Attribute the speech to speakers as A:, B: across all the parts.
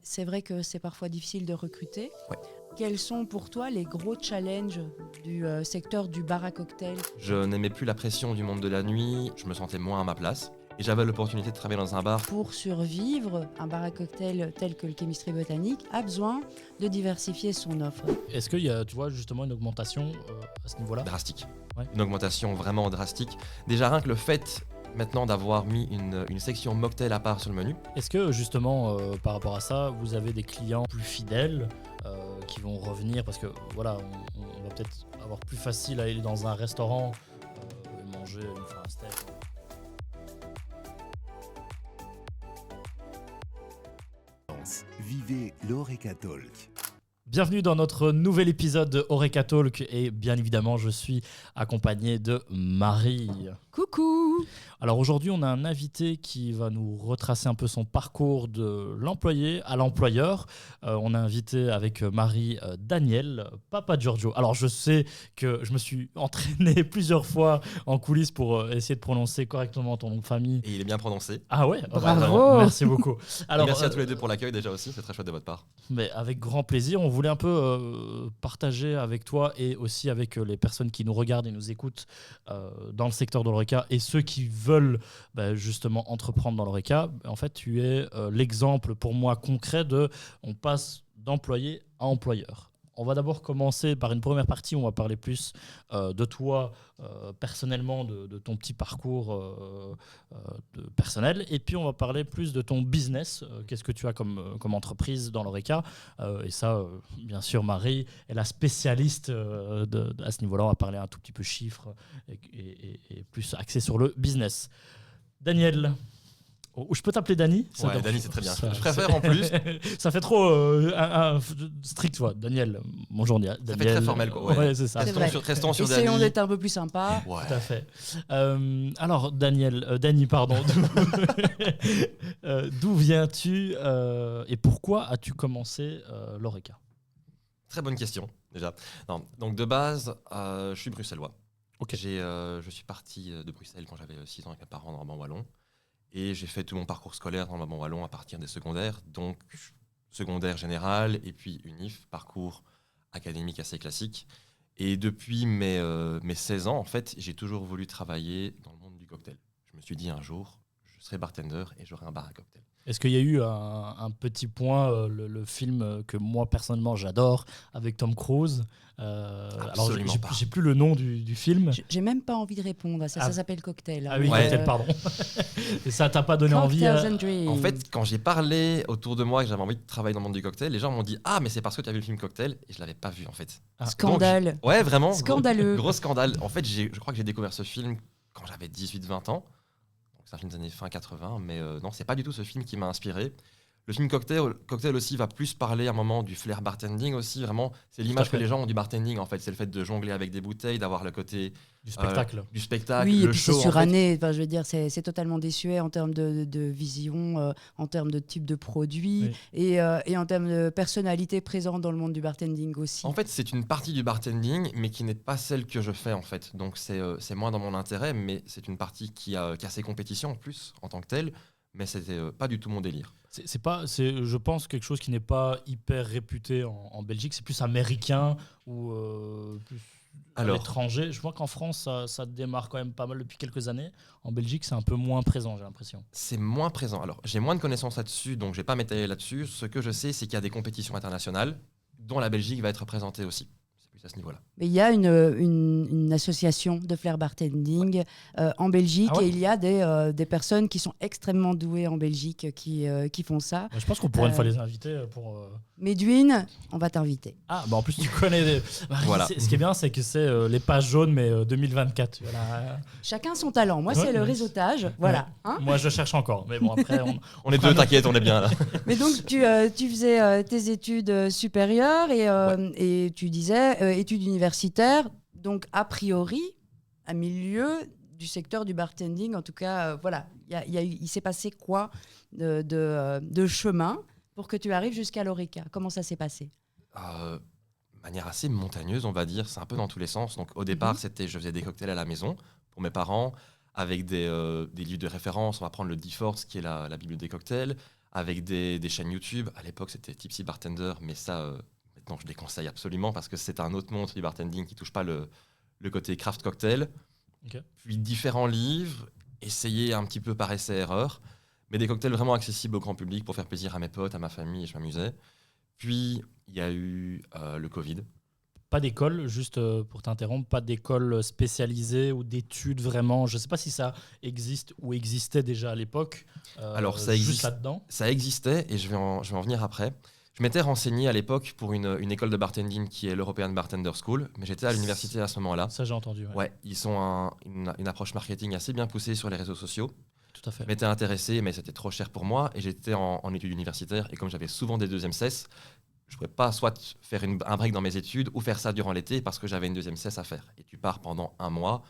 A: C'est vrai que c'est parfois difficile de recruter.
B: Ouais.
A: Quels sont pour toi les gros challenges du secteur du bar à cocktail ?
B: Je n'aimais plus la pression du monde de la nuit, je me sentais moins à ma place. Et j'avais l'opportunité de travailler dans un bar.
A: Pour survivre, un bar à cocktail tel que le Chemistry Botanique a besoin de diversifier son offre.
C: Est-ce qu'il y a, tu vois, justement une augmentation à ce niveau-là ?
B: Drastique.
C: Ouais.
B: Une augmentation vraiment drastique. Déjà rien que le fait maintenant d'avoir mis une section mocktail à part sur le menu.
C: Est-ce que justement, par rapport à ça, vous avez des clients plus fidèles qui vont revenir ? Parce que voilà, on va peut-être avoir plus facile à aller dans un restaurant et manger une fois un steak.
D: Vivez l'Horeca Talk.
C: Bienvenue dans notre nouvel épisode de Horeca Talk et bien évidemment je suis accompagné de Marie.
A: Coucou !
C: Alors aujourd'hui on a un invité qui va nous retracer un peu son parcours de l'employé à l'employeur. On a invité avec Marie Daniel, Papa Giorgio. Alors je sais que je me suis entraîné plusieurs fois en coulisses pour essayer de prononcer correctement ton nom de famille.
B: Et il est bien prononcé.
C: Ah ouais,
A: Bravo.
C: Merci beaucoup. Alors,
B: Merci à tous les deux pour l'accueil déjà aussi, c'est très chouette de votre part.
C: Mais avec grand plaisir, on voulait un peu partager avec toi et aussi avec les personnes qui nous regardent et nous écoutent dans le secteur de l'Horeca et ceux qui veulent justement entreprendre dans l'Horeca. En fait, tu es l'exemple pour moi concret de on passe d'employé à employeur. On va d'abord commencer par une première partie où on va parler plus de toi personnellement, de ton petit parcours personnel. Et puis, on va parler plus de ton business. Qu'est-ce que tu as comme entreprise dans l'Horeca et ça, bien sûr, Marie est la spécialiste à ce niveau-là. On va parler un tout petit peu chiffres et plus axé sur le business. Daniel. Oh, je peux t'appeler Dani ?
B: Ouais, Dani, c'est très bien. Je préfère en plus.
C: Ça fait trop un strict, toi. Daniel, bonjour Daniel.
B: Ça fait très formel, quoi.
C: Ouais, c'est ça.
A: C'est vrai.
B: Restons sur
A: Essayons
B: Dani.
A: d'être un peu plus sympa.
B: Ouais.
C: Tout à fait. Alors, Dani, pardon. D'où viens-tu et pourquoi as-tu commencé l'Horeca ?
B: Très bonne question, déjà. Non, donc de base, je suis bruxellois.
C: Ok.
B: Je suis parti de Bruxelles quand j'avais 6 ans avec mes parents dans le Brabant wallon. Et j'ai fait tout mon parcours scolaire dans le Brabant wallon à partir des secondaires. Donc, secondaire général et puis UNIF, parcours académique assez classique. Et depuis mes 16 ans, en fait, j'ai toujours voulu travailler dans le monde du cocktail. Je me suis dit un jour, je serai bartender et j'aurai un bar à cocktail.
C: Est-ce qu'il y a eu un petit point, le film que moi personnellement j'adore, avec Tom Cruise alors j'ai plus le nom du film.
A: J'ai même pas envie de répondre à ça. Ça s'appelle Cocktail.
C: Ah oui,
B: Ouais.
C: Cocktail, pardon. Et ça t'a pas donné envie
A: Cocktails and Dreams.
B: En fait, quand j'ai parlé autour de moi que j'avais envie de travailler dans le monde du cocktail, les gens m'ont dit « Ah, mais c'est parce que tu as vu le film Cocktail » et je l'avais pas vu en fait.
A: Scandale.
B: Donc, ouais, vraiment.
A: Scandaleux.
B: Gros scandale. En fait, je crois que j'ai découvert ce film quand j'avais 18-20 ans. Donc c'est un film des années fin 80, mais non, c'est pas du tout ce film qui m'a inspiré. Le film Cocktail aussi va plus parler à un moment du flair bartending aussi, vraiment. C'est l'image que les gens ont du bartending en fait. C'est le fait de jongler avec des bouteilles, d'avoir le côté
C: du spectacle.
A: Oui,
B: le
A: et puis
B: show.
A: c'est suranné. Enfin, je veux dire, c'est totalement désuet en termes de vision, en termes de type de produit et en termes de personnalité présente dans le monde du bartending aussi.
B: En fait, c'est une partie du bartending, mais qui n'est pas celle que je fais en fait. Donc c'est moins dans mon intérêt, mais c'est une partie qui a ses compétitions en plus en tant que telle. Mais c'était pas du tout mon délire.
C: C'est, je pense, quelque chose qui n'est pas hyper réputé en Belgique. C'est plus américain ou plus à l'étranger. Je vois qu'en France, ça démarre quand même pas mal depuis quelques années. En Belgique, c'est un peu moins présent, j'ai l'impression.
B: C'est moins présent. Alors, j'ai moins de connaissances là-dessus, donc je vais pas m'étaler là-dessus. Ce que je sais, c'est qu'il y a des compétitions internationales dont la Belgique va être représentée aussi. À ce niveau-là.
A: Mais il y a une association de flair bartending en Belgique et il y a des personnes qui sont extrêmement douées en Belgique qui font ça.
C: Je pense qu'on pourrait une fois les inviter pour...
A: Medwin, on va t'inviter.
C: Ah, bah en plus tu connais... Voilà. Ce qui est bien, c'est que c'est les pages jaunes, mais 2024. Voilà.
A: Chacun son talent. Moi, c'est le réseautage. Voilà. Hein,
C: moi, je cherche encore. Mais bon, après...
B: on est deux, t'inquiète, on est bien là.
A: Mais donc, tu faisais tes études supérieures et tu disais... études universitaires, donc a priori, à milieu du secteur du bartending, en tout cas, voilà, il s'est passé quoi de chemin pour que tu arrives jusqu'à l'Horeca ? Comment ça s'est passé ?
B: Manière assez montagneuse, on va dire, c'est un peu dans tous les sens. Donc au départ, je faisais des cocktails à la maison pour mes parents, avec des livres de référence. On va prendre le D-Force, qui est la Bible des cocktails. avec des chaînes YouTube. À l'époque, c'était Tipsy Bartender, mais ça, maintenant, je déconseille absolument parce que c'est un autre monde du bartending qui touche pas le côté craft cocktail.
C: Ok.
B: Puis différents livres, essayer un petit peu par essai-erreur, mais des cocktails vraiment accessibles au grand public pour faire plaisir à mes potes, à ma famille, et je m'amusais. Puis, il y a eu le Covid.
C: Pas d'école, juste pour t'interrompre, pas d'école spécialisée ou d'études vraiment. Je ne sais pas si ça existe ou existait déjà à l'époque.
B: Alors, ça
C: juste
B: existe.
C: là-dedans.
B: Ça existait, et je vais en venir après. Je m'étais renseigné à l'époque pour une école de bartending qui est l'European Bartender School, mais j'étais à l'université à ce moment-là.
C: Ça, j'ai entendu. Ouais.
B: Ouais, ils ont une approche marketing assez bien poussée sur les réseaux sociaux.
C: Tout à fait.
B: Je m'étais intéressé, mais c'était trop cher pour moi, et j'étais en études universitaires, et comme j'avais souvent des deuxièmes cesses, je ne pouvais pas soit faire un break dans mes études ou faire ça durant l'été parce que j'avais une deuxième cesse à faire. Et tu pars pendant un mois,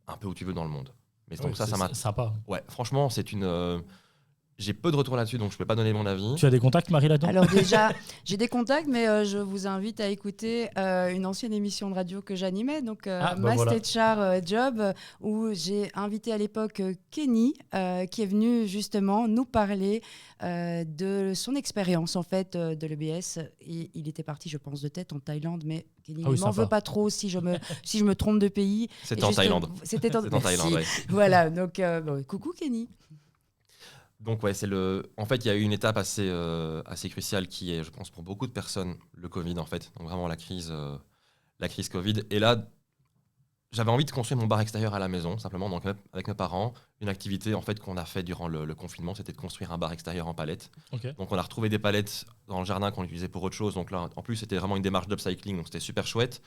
B: un peu où tu veux dans le monde. Mais donc
C: Ouais,
B: ça m'a...
C: sympa.
B: Ouais, franchement, c'est une... J'ai peu de retours là-dessus, donc je ne peux pas donner mon avis.
C: Tu as des contacts, Marie, là-dedans?
A: Alors déjà, j'ai des contacts, mais je vous invite à écouter une ancienne émission de radio que j'animais, donc Mastéchar Job, où j'ai invité à l'époque Kenny, qui est venu justement nous parler de son expérience en fait de l'EBS. Et il était parti, je pense, de tête en Thaïlande, mais Kenny ne m'en veut pas trop si je me trompe de pays.
B: C'était en Thaïlande.
A: C'était en
B: Thaïlande, ouais.
A: Voilà, donc coucou Kenny.
B: Donc ouais, en fait, il y a eu une étape assez cruciale qui est, je pense, pour beaucoup de personnes, le Covid en fait. Donc vraiment la crise Covid. Et là, j'avais envie de construire mon bar extérieur à la maison, simplement, donc avec mes parents. Une activité en fait qu'on a fait durant le confinement, c'était de construire un bar extérieur en palettes.
C: Okay.
B: Donc on a retrouvé des palettes dans le jardin qu'on utilisait pour autre chose. Donc là, en plus, c'était vraiment une démarche d'upcycling, donc c'était super chouette.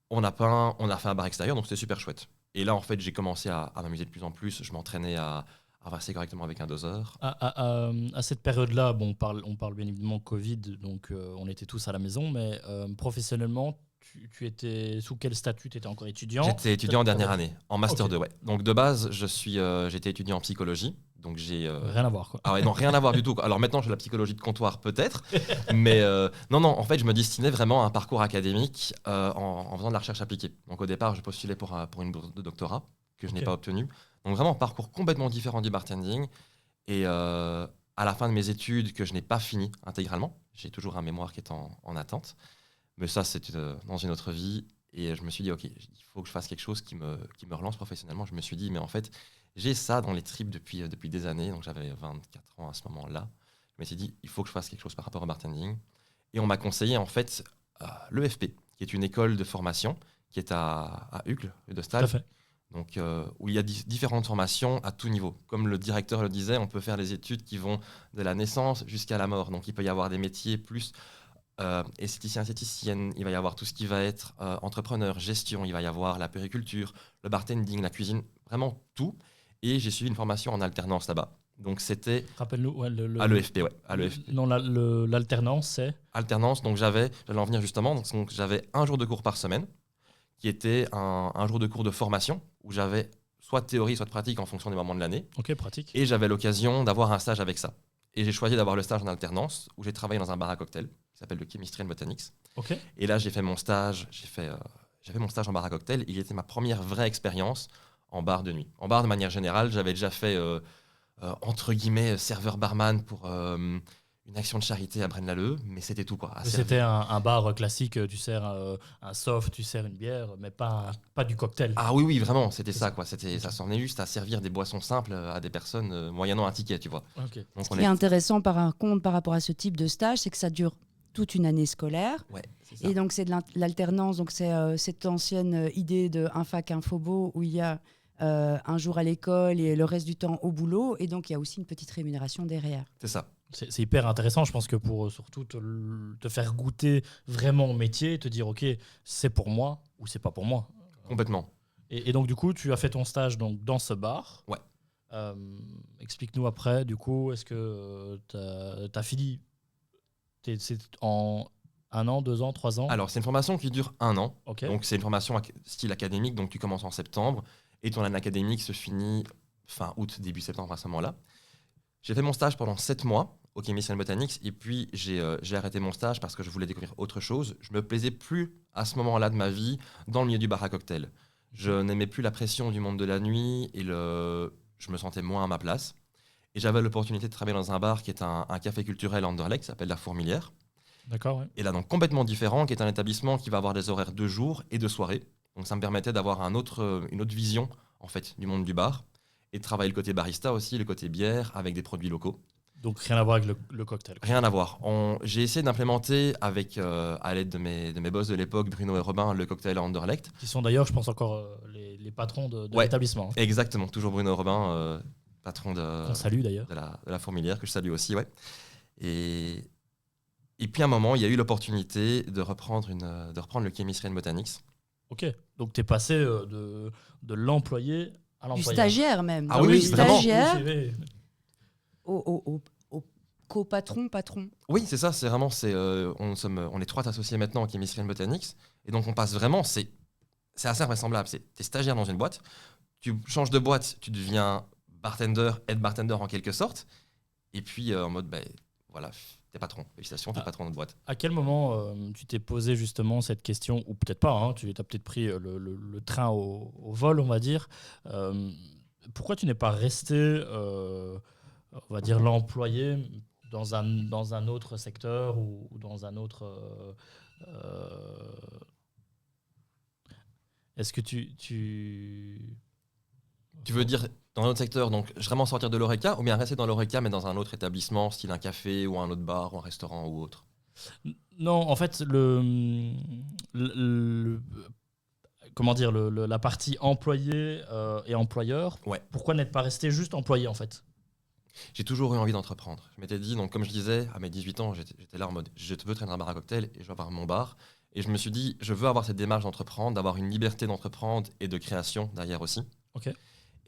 B: On a peint, on a fait un bar extérieur, donc c'était super chouette. Et là, en fait, j'ai commencé à m'amuser de plus en plus. Je m'entraînais à verser correctement avec un doseur.
C: À cette période-là, bon, on parle bien évidemment Covid, donc on était tous à la maison, mais professionnellement, tu étais sous quel statut? Tu étais encore étudiant?
B: J'étais étudiant en dernière année, en Master 2, ouais. Donc de base, j'étais étudiant en psychologie. Donc j'ai
C: rien à voir, quoi.
B: Ah ouais, non, rien à voir du tout. Alors maintenant, je fais la psychologie de comptoir peut-être, mais non, en fait, je me destinais vraiment à un parcours académique en faisant de la recherche appliquée. Donc au départ, je postulais pour une bourse de doctorat que je n'ai pas obtenue. Donc vraiment un parcours complètement différent du bartending. Et à la fin de mes études, que je n'ai pas fini intégralement, j'ai toujours un mémoire qui est en attente. Mais ça, c'est dans une autre vie. Et je me suis dit, OK, il faut que je fasse quelque chose qui me relance professionnellement. Je me suis dit, mais en fait, j'ai ça dans les tripes depuis des années. Donc j'avais 24 ans à ce moment-là. Je me suis dit, il faut que je fasse quelque chose par rapport au bartending. Et on m'a conseillé, en fait, l'EFP, qui est une école de formation qui est à Uccle, de Stal.
C: Tout à fait.
B: Donc, où il y a différentes formations à tout niveau. Comme le directeur le disait, on peut faire des études qui vont de la naissance jusqu'à la mort. Donc, il peut y avoir des métiers plus esthéticien, esthéticienne, il va y avoir tout ce qui va être entrepreneur, gestion, il va y avoir la puériculture, le bartending, la cuisine, vraiment tout. Et j'ai suivi une formation en alternance là-bas. Donc, c'était...
C: Rappelle-nous, ouais,
B: à l'EFP, ouais. À l'EFP.
C: Non, l'alternance, c'est...
B: Alternance, donc j'allais en venir justement. Donc, j'avais un jour de cours par semaine, qui était un jour de cours de formation, où j'avais soit de théorie, soit de pratique en fonction des moments de l'année.
C: Ok, pratique.
B: Et j'avais l'occasion d'avoir un stage avec ça. Et j'ai choisi d'avoir le stage en alternance, où j'ai travaillé dans un bar à cocktail, qui s'appelle le Chemistry and Botanics.
C: Okay.
B: Et là, j'ai fait mon stage, j'avais mon stage en bar à cocktail. Il était ma première vraie expérience en bar de nuit. En bar, de manière générale, j'avais déjà fait, entre guillemets, serveur-barman pour... une action de charité à Braine-l'Alleud, mais c'était tout, quoi.
C: C'était un bar classique, tu sers un soft, tu sers une bière, mais pas du cocktail.
B: Ah oui, vraiment, c'était ça, quoi. Ça s'en est juste à servir des boissons simples à des personnes moyennant un ticket, tu vois.
C: Okay.
A: Donc, ce qui est intéressant par contre par rapport à ce type de stage, c'est que ça dure toute une année scolaire.
B: Ouais, c'est ça.
A: Et donc c'est de l'alternance, donc c'est cette ancienne idée de un fac, un phobo, où il y a un jour à l'école et le reste du temps au boulot, et donc il y a aussi une petite rémunération derrière.
B: C'est ça.
C: C'est hyper intéressant, je pense que pour surtout te faire goûter vraiment au métier, te dire ok, c'est pour moi ou c'est pas pour moi.
B: Complètement.
C: Et donc du coup, tu as fait ton stage donc, dans ce bar.
B: Ouais.
C: Explique-nous après, du coup, est-ce que t'as fini c'est en 1 an, 2 ans, 3 ans?
B: Alors, c'est une formation qui dure 1 an.
C: Okay.
B: Donc, c'est une formation style académique. Donc, tu commences en septembre et ton année académique se finit fin août, début septembre à ce moment-là. J'ai fait mon stage pendant 7 mois au Chemistry and Botanics et puis j'ai arrêté mon stage parce que je voulais découvrir autre chose. Je me plaisais plus à ce moment-là de ma vie dans le milieu du bar à cocktail. Je n'aimais plus la pression du monde de la nuit et je me sentais moins à ma place. Et j'avais l'opportunité de travailler dans un bar qui est un café culturel à Anderlecht, qui s'appelle La Fourmilière.
C: D'accord, ouais.
B: Et là, donc complètement différent, qui est un établissement qui va avoir des horaires de jour et de soirée. Donc ça me permettait d'avoir une autre vision en fait, du monde du bar et de travailler le côté barista aussi, le côté bière avec des produits locaux.
C: Donc rien à voir avec le cocktail.
B: Rien à voir. J'ai essayé d'implémenter avec, à l'aide de mes boss de l'époque, Bruno et Robin, le cocktail à Anderlecht.
C: Qui sont d'ailleurs, je pense, encore les patrons de
B: Ouais.
C: l'établissement.
B: Exactement, toujours Bruno et Robin, patron
C: On salue d'ailleurs.
B: de la Fourmilière, que je salue aussi. Ouais. Et puis à un moment, il y a eu l'opportunité de reprendre le Chemistry and Botanics.
C: Ok, donc tu es passé de l'employé à
A: Du
C: l'employeur.
A: stagiaire même.
B: Ah
A: Du
B: oui, vraiment.
A: stagiaire
C: Oui,
A: au copatron, patron.
B: Oui, c'est ça, c'est vraiment, on est 3 associés maintenant en Chemistry and Botanics, et donc on passe vraiment, c'est assez invraisemblable, t'es stagiaire dans une boîte, tu changes de boîte, tu deviens bartender, head bartender en quelque sorte, et puis en mode, voilà, t'es patron, félicitations, t'es patron de notre boîte.
C: À quel moment tu t'es posé justement cette question, ou peut-être pas, hein, tu as peut-être pris le train au vol, on va dire. Pourquoi tu n'es pas resté, on va dire, l'employé dans un autre secteur ou dans un autre... Est-ce que
B: Tu veux dire dans un autre secteur, donc vraiment sortir de l'Horeca, ou bien rester dans l'Horeca mais dans un autre établissement, style un café ou un autre bar ou un restaurant ou autre?
C: Non, en fait, comment dire, la partie employé et employeur,
B: Ouais.
C: pourquoi n'être pas resté juste employé en fait?
B: J'ai toujours eu envie d'entreprendre. Je m'étais dit, donc comme je disais, à mes 18 ans, j'étais là en mode, je veux traîner un bar à cocktail et je veux avoir mon bar. Et je me suis dit, je veux avoir cette démarche d'entreprendre, d'avoir une liberté d'entreprendre et de création derrière aussi.
C: Ok.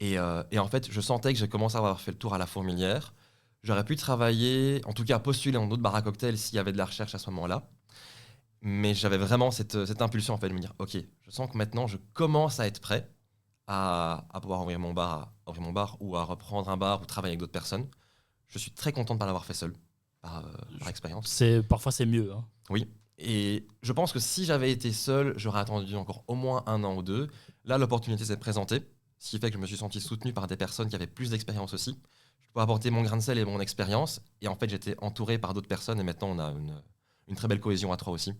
B: Et en fait, je sentais que j'ai commencé à avoir fait le tour à la Fourmilière. J'aurais pu travailler, en tout cas postuler en autre bar à cocktail s'il y avait de la recherche à ce moment-là. Mais j'avais vraiment cette impulsion en fait, de me dire, ok, je sens que maintenant, je commence à être prêt à pouvoir ouvrir mon bar ou à reprendre un bar ou travailler avec d'autres personnes. Je suis très content de ne pas l'avoir fait seul, par expérience.
C: Parfois, c'est mieux. Hein.
B: Oui. Et je pense que si j'avais été seul, j'aurais attendu encore au moins 1 an ou 2. Là, l'opportunité s'est présentée, ce qui fait que je me suis senti soutenu par des personnes qui avaient plus d'expérience aussi. Je pouvais apporter mon grain de sel et mon expérience. Et en fait, j'étais entouré par d'autres personnes. Et maintenant, on a une très belle cohésion à 3 aussi,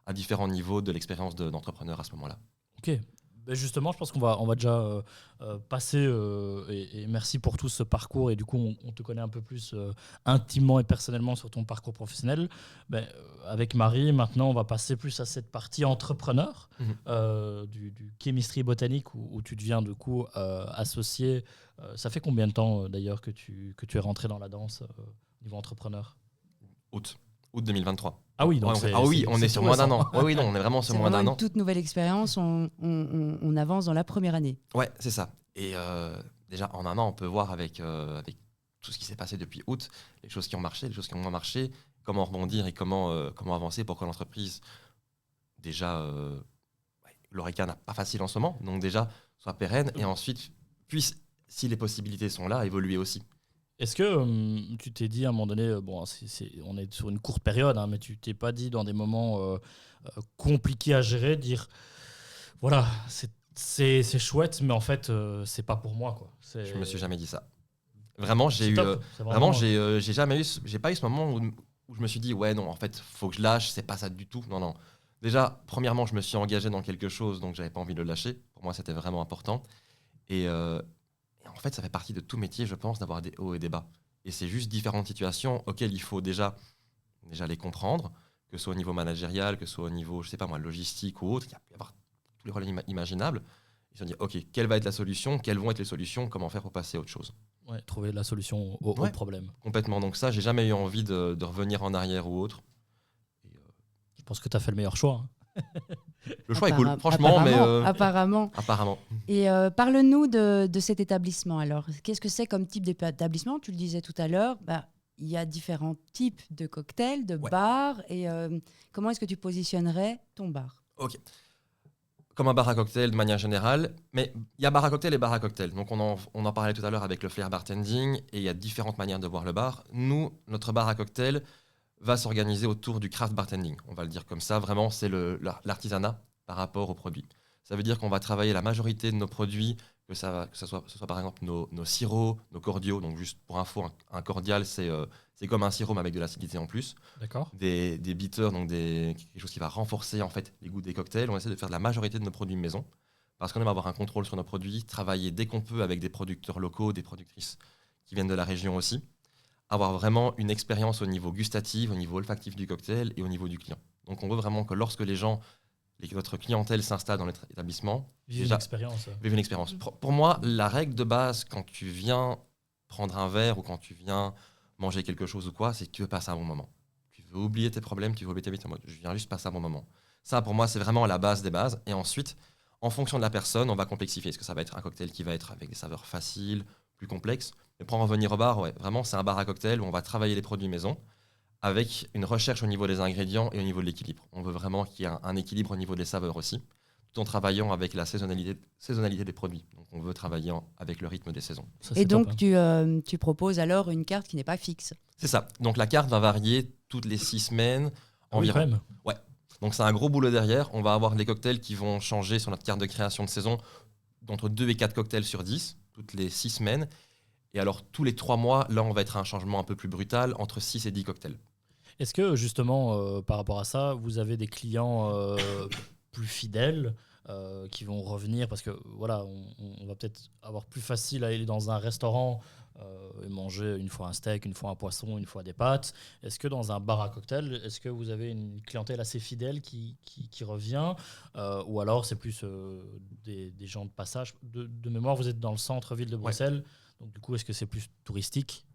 B: à différents niveaux de l'expérience d'entrepreneur à ce moment-là.
C: Ok. Ben justement, je pense qu'on va déjà passer, et merci pour tout ce parcours, et du coup on te connaît un peu plus intimement et personnellement sur ton parcours professionnel. Avec Marie, maintenant on va passer plus à cette partie entrepreneur du chemistry botanique où tu deviens du coup associé. Ça fait combien de temps d'ailleurs que tu es rentré dans la danse au niveau entrepreneur?
B: Août 2023.
C: Ah oui, donc
B: on est sur moins d'1 an. Oui, non, on est vraiment sur moins d'1 an.
A: C'est vraiment une toute nouvelle expérience. On avance dans la première année.
B: Ouais, c'est ça. Et déjà, en 1 an, on peut voir avec tout ce qui s'est passé depuis août, les choses qui ont marché, les choses qui ont moins marché, comment rebondir et comment avancer pour que l'entreprise, déjà, l'Horeca n'a pas facile en ce moment, donc déjà, soit pérenne et ensuite puisse, si les possibilités sont là, évoluer aussi.
C: Est-ce que tu t'es dit à un moment donné, on est sur une courte période, hein, mais tu t'es pas dit dans des moments compliqués à gérer, dire voilà, c'est chouette, mais en fait, c'est pas pour moi, quoi.
B: Je me suis jamais dit ça. Vraiment, j'ai pas eu ce moment où je me suis dit ouais non, en fait, faut que je lâche, c'est pas ça du tout. Non. Déjà, premièrement, je me suis engagé dans quelque chose, donc j'avais pas envie de le lâcher. Pour moi, c'était vraiment important. Et en fait, ça fait partie de tout métier, je pense, d'avoir des hauts et des bas. Et c'est juste différentes situations auxquelles il faut déjà les comprendre, que ce soit au niveau managérial, que ce soit au niveau, je sais pas moi, logistique ou autre. Il peut y avoir tous les rôles imaginables. Ils se sont dit, ok, quelle va être la solution, quelles vont être les solutions, comment faire pour passer à autre chose.
C: Ouais, trouver la solution au problème.
B: Complètement. Donc ça, j'ai jamais eu envie de revenir en arrière ou autre.
C: Je pense que tu as fait le meilleur choix. Hein.
B: Le choix est cool, franchement.
A: Apparemment. Et parle-nous de cet établissement. Alors, qu'est-ce que c'est comme type d'établissement? Tu le disais tout à l'heure, il y a différents types de cocktails, de bars. Et comment est-ce que tu positionnerais ton bar?
B: Ok. Comme un bar à cocktail de manière générale, mais il y a bar à cocktail et bar à cocktail. Donc on en parlait tout à l'heure avec le flair bartending, et il y a différentes manières de voir le bar. Nous, notre bar à cocktail va s'organiser autour du craft bartending. On va le dire comme ça, vraiment, c'est l'artisanat par rapport aux produits. Ça veut dire qu'on va travailler la majorité de nos produits que ce soit par exemple nos sirops, nos cordiaux. Donc juste pour info, un cordial, c'est comme un sirop mais avec de l'acidité en plus.
C: D'accord.
B: Des bitters, donc quelque chose qui va renforcer en fait les goûts des cocktails. On essaie de faire de la majorité de nos produits maison parce qu'on aime avoir un contrôle sur nos produits, travailler dès qu'on peut avec des producteurs locaux, des productrices qui viennent de la région aussi, avoir vraiment une expérience au niveau gustatif, au niveau olfactif du cocktail et au niveau du client. Donc on veut vraiment que lorsque votre clientèle s'installe dans notre établissement,
C: Vive une expérience.
B: vive une expérience. Pour moi, la règle de base quand tu viens prendre un verre ou quand tu viens manger quelque chose ou quoi, c'est que tu veux passer un bon moment. Tu veux oublier tes problèmes, tu veux oublier tes vies en mode je viens juste passer un bon moment. Ça, pour moi, c'est vraiment la base des bases. Et ensuite, en fonction de la personne, on va complexifier. Est-ce que ça va être un cocktail qui va être avec des saveurs faciles, plus complexes? Mais pour en revenir au bar, ouais, vraiment, c'est un bar à cocktail où on va travailler les produits maison avec une recherche au niveau des ingrédients et au niveau de l'équilibre. On veut vraiment qu'il y ait un équilibre au niveau des saveurs aussi, tout en travaillant avec la saisonnalité des produits. Donc on veut travailler avec le rythme des saisons.
C: Ça,
A: Et
C: c'est
A: donc,
C: top, hein.
A: tu proposes alors une carte qui n'est pas fixe.
B: C'est ça. Donc la carte va varier toutes les 6 semaines
C: Ah oui,
B: environ.
C: quand même.
B: Ouais. Donc c'est un gros boulot derrière. On va avoir des cocktails qui vont changer sur notre carte de création de saison d'entre 2 et 4 cocktails sur 10, toutes les 6 semaines. Et alors tous les 3 mois, là on va être à un changement un peu plus brutal, entre 6 et 10 cocktails.
C: Est-ce que justement, par rapport à ça, vous avez des clients plus fidèles qui vont revenir parce que voilà, on va peut-être avoir plus facile à aller dans un restaurant et manger une fois un steak, une fois un poisson, une fois des pâtes. Est-ce que dans un bar à cocktail, est-ce que vous avez une clientèle assez fidèle qui revient ou alors c'est plus des gens de passage de mémoire, vous êtes dans le centre-ville de Bruxelles, donc du coup, est-ce que c'est plus touristique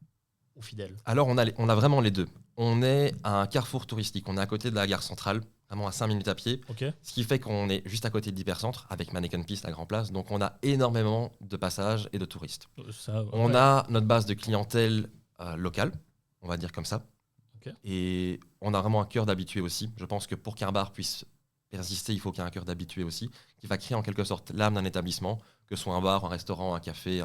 C: ou fidèle?
B: Alors on a vraiment les deux. On est à un carrefour touristique, on est à côté de la gare centrale, vraiment à 5 minutes à pied,
C: Ok.
B: ce qui fait qu'on est juste à côté de l'hypercentre avec Manneken Piste, la Grand Place, donc on a énormément de passages et de touristes.
C: Ça,
B: On
C: ouais.
B: a notre base de clientèle locale, on va dire comme ça,
C: Ok.
B: et on a vraiment un cœur d'habitué aussi. Je pense que pour qu'un bar puisse persister, il faut qu'il y ait un cœur d'habitué aussi, qui va créer en quelque sorte l'âme d'un établissement, que ce soit un bar, un restaurant, un café,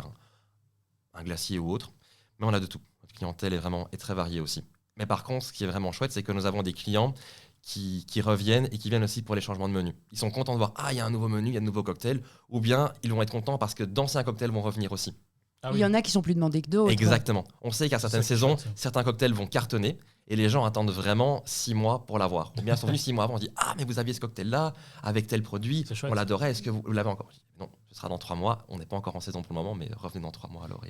B: un glacier ou autre, mais on a de tout. Notre clientèle est très variée aussi. Mais par contre, ce qui est vraiment chouette, c'est que nous avons des clients qui reviennent et qui viennent aussi pour les changements de menu. Ils sont contents de voir, il y a un nouveau menu, il y a de nouveaux cocktails, ou bien ils vont être contents parce que d'anciens cocktails vont revenir aussi.
C: Ah
A: Il
C: oui.
A: y en a qui sont plus demandés que d'autres.
B: Exactement. On sait qu'à certaines
C: ça qui est
B: saisons,
C: chouette, ça.
B: certains cocktails vont cartonner et les gens attendent vraiment 6 mois pour l'avoir. Ou bien ils sont venus 6 mois avant, on dit mais vous aviez ce cocktail-là avec tel produit,
C: C'est chouette.
B: on l'adorait, est-ce que vous l'avez encore? Je dis, non, ce sera dans 3 mois, on n'est pas encore en saison pour le moment, mais revenez dans 3 mois alors.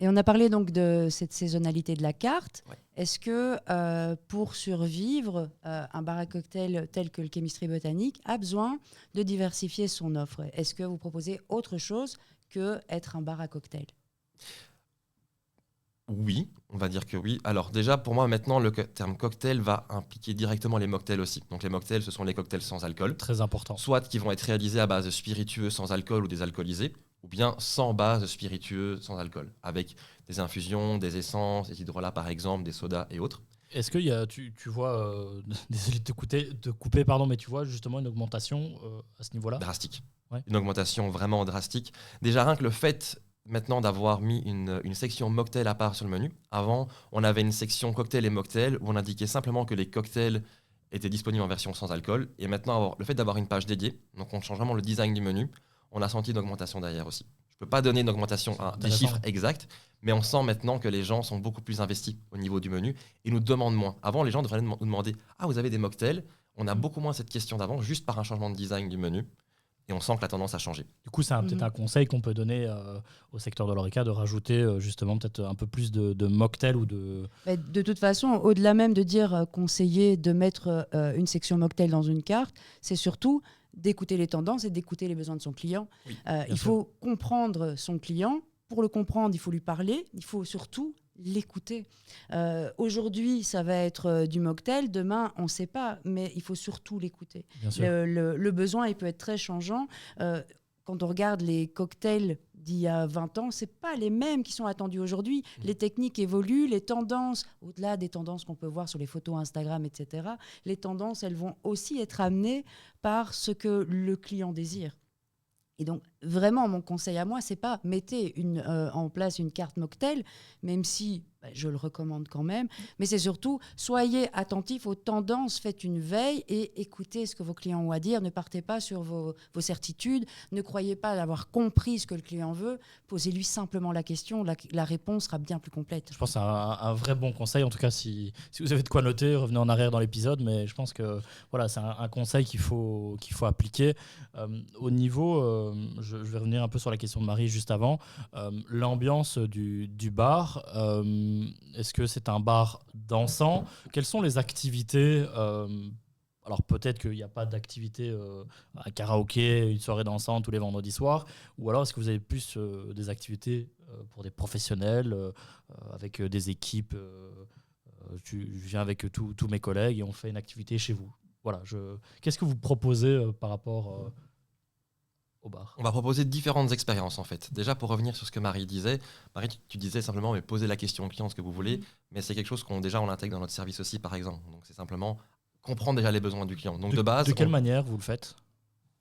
A: Et on a parlé donc de cette saisonnalité de la carte.
B: Ouais.
A: Est-ce que pour survivre, un bar à cocktail tel que le Chemistry Botanique a besoin de diversifier son offre? Est-ce que vous proposez autre chose que être un bar à cocktail?
B: Oui, on va dire que oui. Alors déjà, pour moi, maintenant, le terme cocktail va impliquer directement les mocktails aussi. Donc les mocktails, ce sont les cocktails sans alcool.
C: Très important.
B: Soit qui vont être réalisés à base de spiritueux sans alcool ou désalcoolisés, ou bien sans base de spiritueux sans alcool, avec des infusions, des essences, des hydrolats par exemple, des sodas et autres.
C: Est-ce que tu vois, désolé de te couper, pardon, mais tu vois justement une augmentation à ce niveau-là?
B: Drastique.
C: Ouais.
B: Une augmentation vraiment drastique. Déjà, rien que le fait maintenant d'avoir mis une section mocktail à part sur le menu. Avant, on avait une section cocktail et mocktail où on indiquait simplement que les cocktails étaient disponibles en version sans alcool. Et maintenant, le fait d'avoir une page dédiée, donc on change vraiment le design du menu, on a senti une augmentation derrière aussi. Je ne peux pas donner une augmentation, des
C: intéressant.
B: chiffres exacts, mais on sent maintenant que les gens sont beaucoup plus investis au niveau du menu et nous demandent moins. Avant, les gens devraient nous demander « Ah, vous avez des mocktails ?» On a beaucoup moins cette question d'avant, juste par un changement de design du menu. Et on sent que la tendance a changé.
C: Du coup, c'est peut-être un conseil qu'on peut donner au secteur de l'Horeca de rajouter justement peut-être un peu plus de mocktail ou de...
A: De toute façon, au-delà même de dire conseiller de mettre une section mocktail dans une carte, c'est surtout d'écouter les tendances et d'écouter les besoins de son client.
B: Oui,
A: Il faut comprendre son client. Pour le comprendre, il faut lui parler. Il faut surtout l'écouter. Aujourd'hui, ça va être du mocktail. Demain, on ne sait pas, mais il faut surtout l'écouter.
C: Bien sûr.
A: Le besoin, il peut être très changeant. Quand on regarde les cocktails d'il y a 20 ans, ce n'est pas les mêmes qui sont attendus aujourd'hui. Les techniques évoluent, les tendances, au-delà des tendances qu'on peut voir sur les photos Instagram, etc., les tendances, elles vont aussi être amenées par ce que le client désire. Et donc, vraiment, mon conseil à moi, c'est pas mettez en place une carte mocktail, même si je le recommande quand même. Mais c'est surtout, soyez attentifs aux tendances, faites une veille et écoutez ce que vos clients ont à dire. Ne partez pas sur vos certitudes, ne croyez pas avoir compris ce que le client veut. Posez-lui simplement la question, la réponse sera bien plus complète.
C: Je pense que c'est un vrai bon conseil. En tout cas, si vous avez de quoi noter, revenez en arrière dans l'épisode. Mais je pense que voilà, c'est un conseil qu'il faut appliquer. Au niveau, je vais revenir un peu sur la question de Marie juste avant. L'ambiance du bar, est-ce que c'est un bar dansant? Quelles sont les activités alors peut-être qu'il n'y a pas d'activité un karaoké, une soirée dansante tous les vendredis soirs, ou alors est-ce que vous avez plus des activités pour des professionnels, avec des équipes je viens avec tous mes collègues et on fait une activité chez vous. Voilà, qu'est-ce que vous proposez par rapport au bar?
B: On va proposer différentes expériences en fait. Déjà pour revenir sur ce que Marie disait, Marie tu disais simplement mais posez la question au client ce que vous voulez, mais c'est quelque chose qu'on l'intègre dans notre service aussi par exemple. Donc c'est simplement comprendre déjà les besoins du client. Donc de base,
C: de quelle manière vous le faites?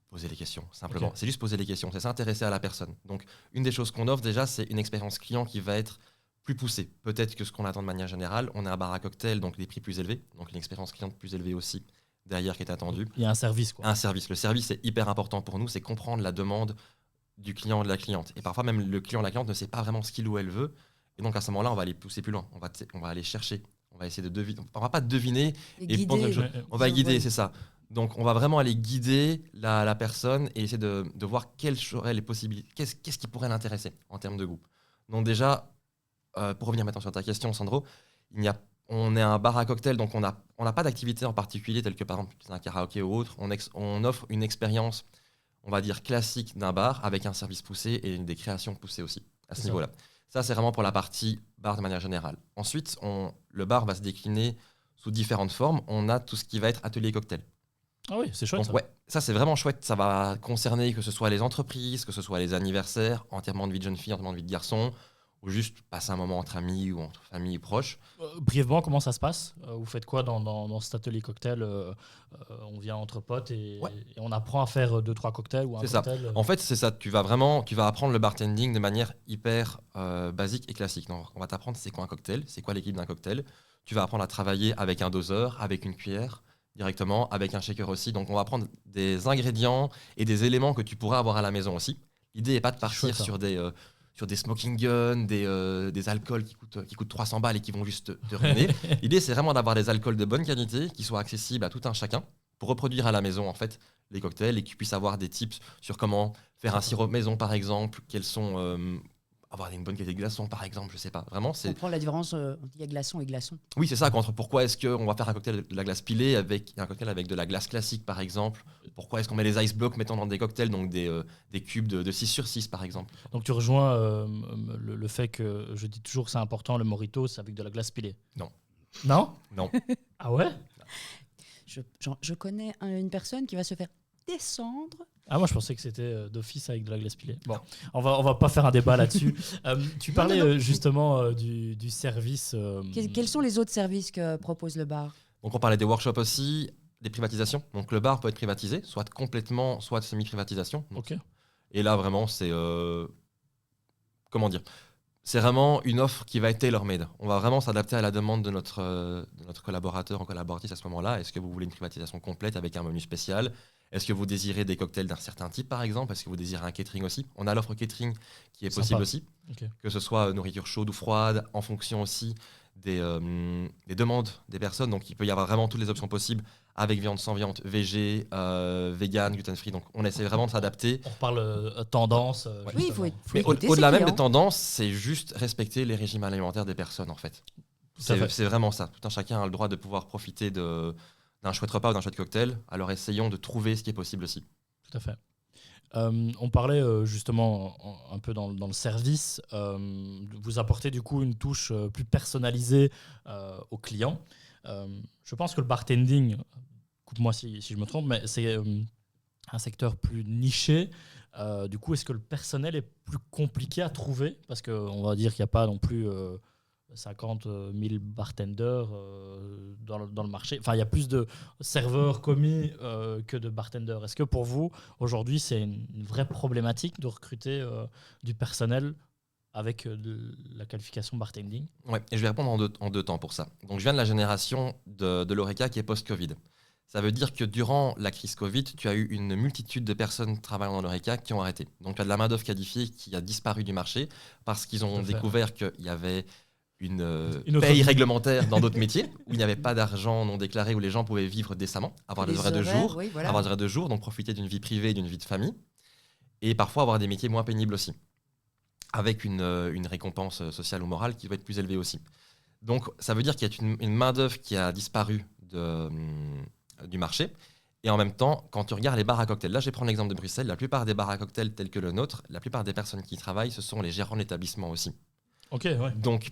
B: Poser les questions, simplement.
C: Okay.
B: C'est juste poser les questions, c'est s'intéresser à la personne. Donc une des choses qu'on offre déjà, c'est une expérience client qui va être plus poussée. Peut-être que ce qu'on attend de manière générale, on est un bar à cocktail, donc des prix plus élevés, donc une expérience client plus élevée aussi derrière qui est attendue.
C: Il y a un service quoi.
B: Un service. Le service est hyper important pour nous, c'est comprendre la demande du client ou de la cliente. Et parfois même le client ou la cliente ne sait pas vraiment ce qu'il ou elle veut. Et donc à ce moment-là, on va aller pousser plus loin. On va aller chercher. On va essayer de deviner. On va pas deviner on va guider, c'est ça. Donc on va vraiment aller guider la personne et essayer de voir quelles seraient les possibilités, qu'est-ce qui pourrait l'intéresser en termes de goût. Donc déjà, pour revenir maintenant sur ta question, Sandro, on est un bar à cocktail, donc on n'a pas d'activité en particulier, telle que par exemple un karaoké ou autre. On offre une expérience, on va dire, classique d'un bar avec un service poussé et des créations poussées aussi à ce niveau-là. Ça, c'est vraiment pour la partie bar de manière générale. Ensuite, le bar va se décliner sous différentes formes. On a tout ce qui va être atelier cocktail.
C: Ah oui, c'est chouette.
B: Donc, ça c'est vraiment chouette. Ça va concerner que ce soit les entreprises, que ce soit les anniversaires, enterrement de vie de jeune fille, enterrement de vie de garçon, ou juste passer un moment entre amis ou entre famille proches.
C: Brièvement, comment ça se passe? Vous faites quoi dans cet atelier cocktail? On vient entre potes et on apprend à faire 2-3 cocktails ou un cocktail.
B: Ça. En fait, c'est ça. Tu vas apprendre le bartending de manière hyper basique et classique. Donc, on va t'apprendre c'est quoi un cocktail, c'est quoi l'équipe d'un cocktail. Tu vas apprendre à travailler avec un doseur, avec une cuillère directement, avec un shaker aussi. Donc, on va prendre des ingrédients et des éléments que tu pourrais avoir à la maison aussi. L'idée n'est pas de partir sur des smoking guns, des alcools qui coûtent 300 balles et qui vont juste te ruiner. L'idée, c'est vraiment d'avoir des alcools de bonne qualité qui soient accessibles à tout un chacun pour reproduire à la maison en fait les cocktails et qu'ils puissent avoir des tips sur comment faire un sirop maison par exemple, quels sont avoir une bonne qualité de glaçon par exemple, je sais pas. Vraiment, c'est.
A: On prend la différence il y a glaçon et glaçon.
B: Oui, c'est ça. Pourquoi est-ce qu'on va faire un cocktail de la glace pilée avec un cocktail avec de la glace classique par exemple? Pourquoi est-ce qu'on met les ice blocks mettant dans des cocktails, donc des cubes de 6/6 par exemple?
C: Donc tu rejoins le fait que je dis toujours que c'est important, le mojito, c'est avec de la glace pilée.
B: Non.
C: Non?
B: Non.
C: Ah ouais?
A: Je connais une personne qui va se faire descendre.
C: Ah, moi je pensais que c'était d'office avec de la glace pilée. Bon, on va pas faire un débat là-dessus. Tu parlais justement du service.
A: Quels sont les autres services que propose le bar?
B: Donc on parlait des workshops aussi, des privatisations. Donc le bar peut être privatisé, soit complètement, soit semi-privatisation.
C: Ok.
B: Et là vraiment c'est comment dire, c'est vraiment une offre qui va être tailor-made. On va vraiment s'adapter à la demande de notre collaborateur ou collaboratrice à ce moment-là. Est-ce que vous voulez une privatisation complète avec un menu spécial? Est-ce que vous désirez des cocktails d'un certain type, par exemple? Est-ce que vous désirez un catering aussi? On a l'offre catering qui est possible aussi, que ce soit nourriture chaude ou froide, en fonction aussi des demandes des personnes. Donc, il peut y avoir vraiment toutes les options possibles, avec viande, sans viande, végé, vegan, gluten-free. Donc, on essaie vraiment de s'adapter.
C: On reparle tendance.
A: Oui, il faut
B: au-delà même des tendances, c'est juste respecter les régimes alimentaires des personnes, en fait. C'est vraiment ça. Tout un chacun a le droit de pouvoir profiter d'un chouette repas ou d'un chouette cocktail, alors essayons de trouver ce qui est possible aussi.
C: Tout à fait. On parlait justement un peu dans le service. Vous apportez du coup une touche plus personnalisée aux clients. Je pense que le bartending, coupe-moi si je me trompe, mais c'est un secteur plus niché. Du coup, est-ce que le personnel est plus compliqué à trouver? Parce qu'on va dire qu'il n'y a pas non plus 50 000 bartenders dans le marché. Enfin, il y a plus de serveurs commis que de bartenders. Est-ce que pour vous, aujourd'hui, c'est une vraie problématique de recruter du personnel avec la qualification bartending?
B: Ouais, et je vais répondre en deux temps pour ça. Donc, je viens de la génération de l'Horeca qui est post-Covid. Ça veut dire que durant la crise Covid, tu as eu une multitude de personnes travaillant dans l'Horeca qui ont arrêté. Donc, tu as de la main-d'œuvre qualifiée qui a disparu du marché parce qu'ils ont découvert qu'il y avait une paye réglementaire dans d'autres métiers où il n'y avait pas d'argent non déclaré, où les gens pouvaient vivre décemment, avoir des horaires de jour,
A: oui, voilà.
B: avoir des horaires de jour, donc profiter d'une vie privée, d'une vie de famille, et parfois avoir des métiers moins pénibles aussi, avec une récompense sociale ou morale qui va être plus élevée aussi. Donc ça veut dire qu'il y a une main-d'œuvre qui a disparu du marché. Et en même temps, quand tu regardes les bars à cocktails, là je vais prendre l'exemple de Bruxelles, la plupart des bars à cocktails tels que le nôtre, la plupart des personnes qui y travaillent, ce sont les gérants de l'établissement aussi.
C: Ok, ouais.
B: Donc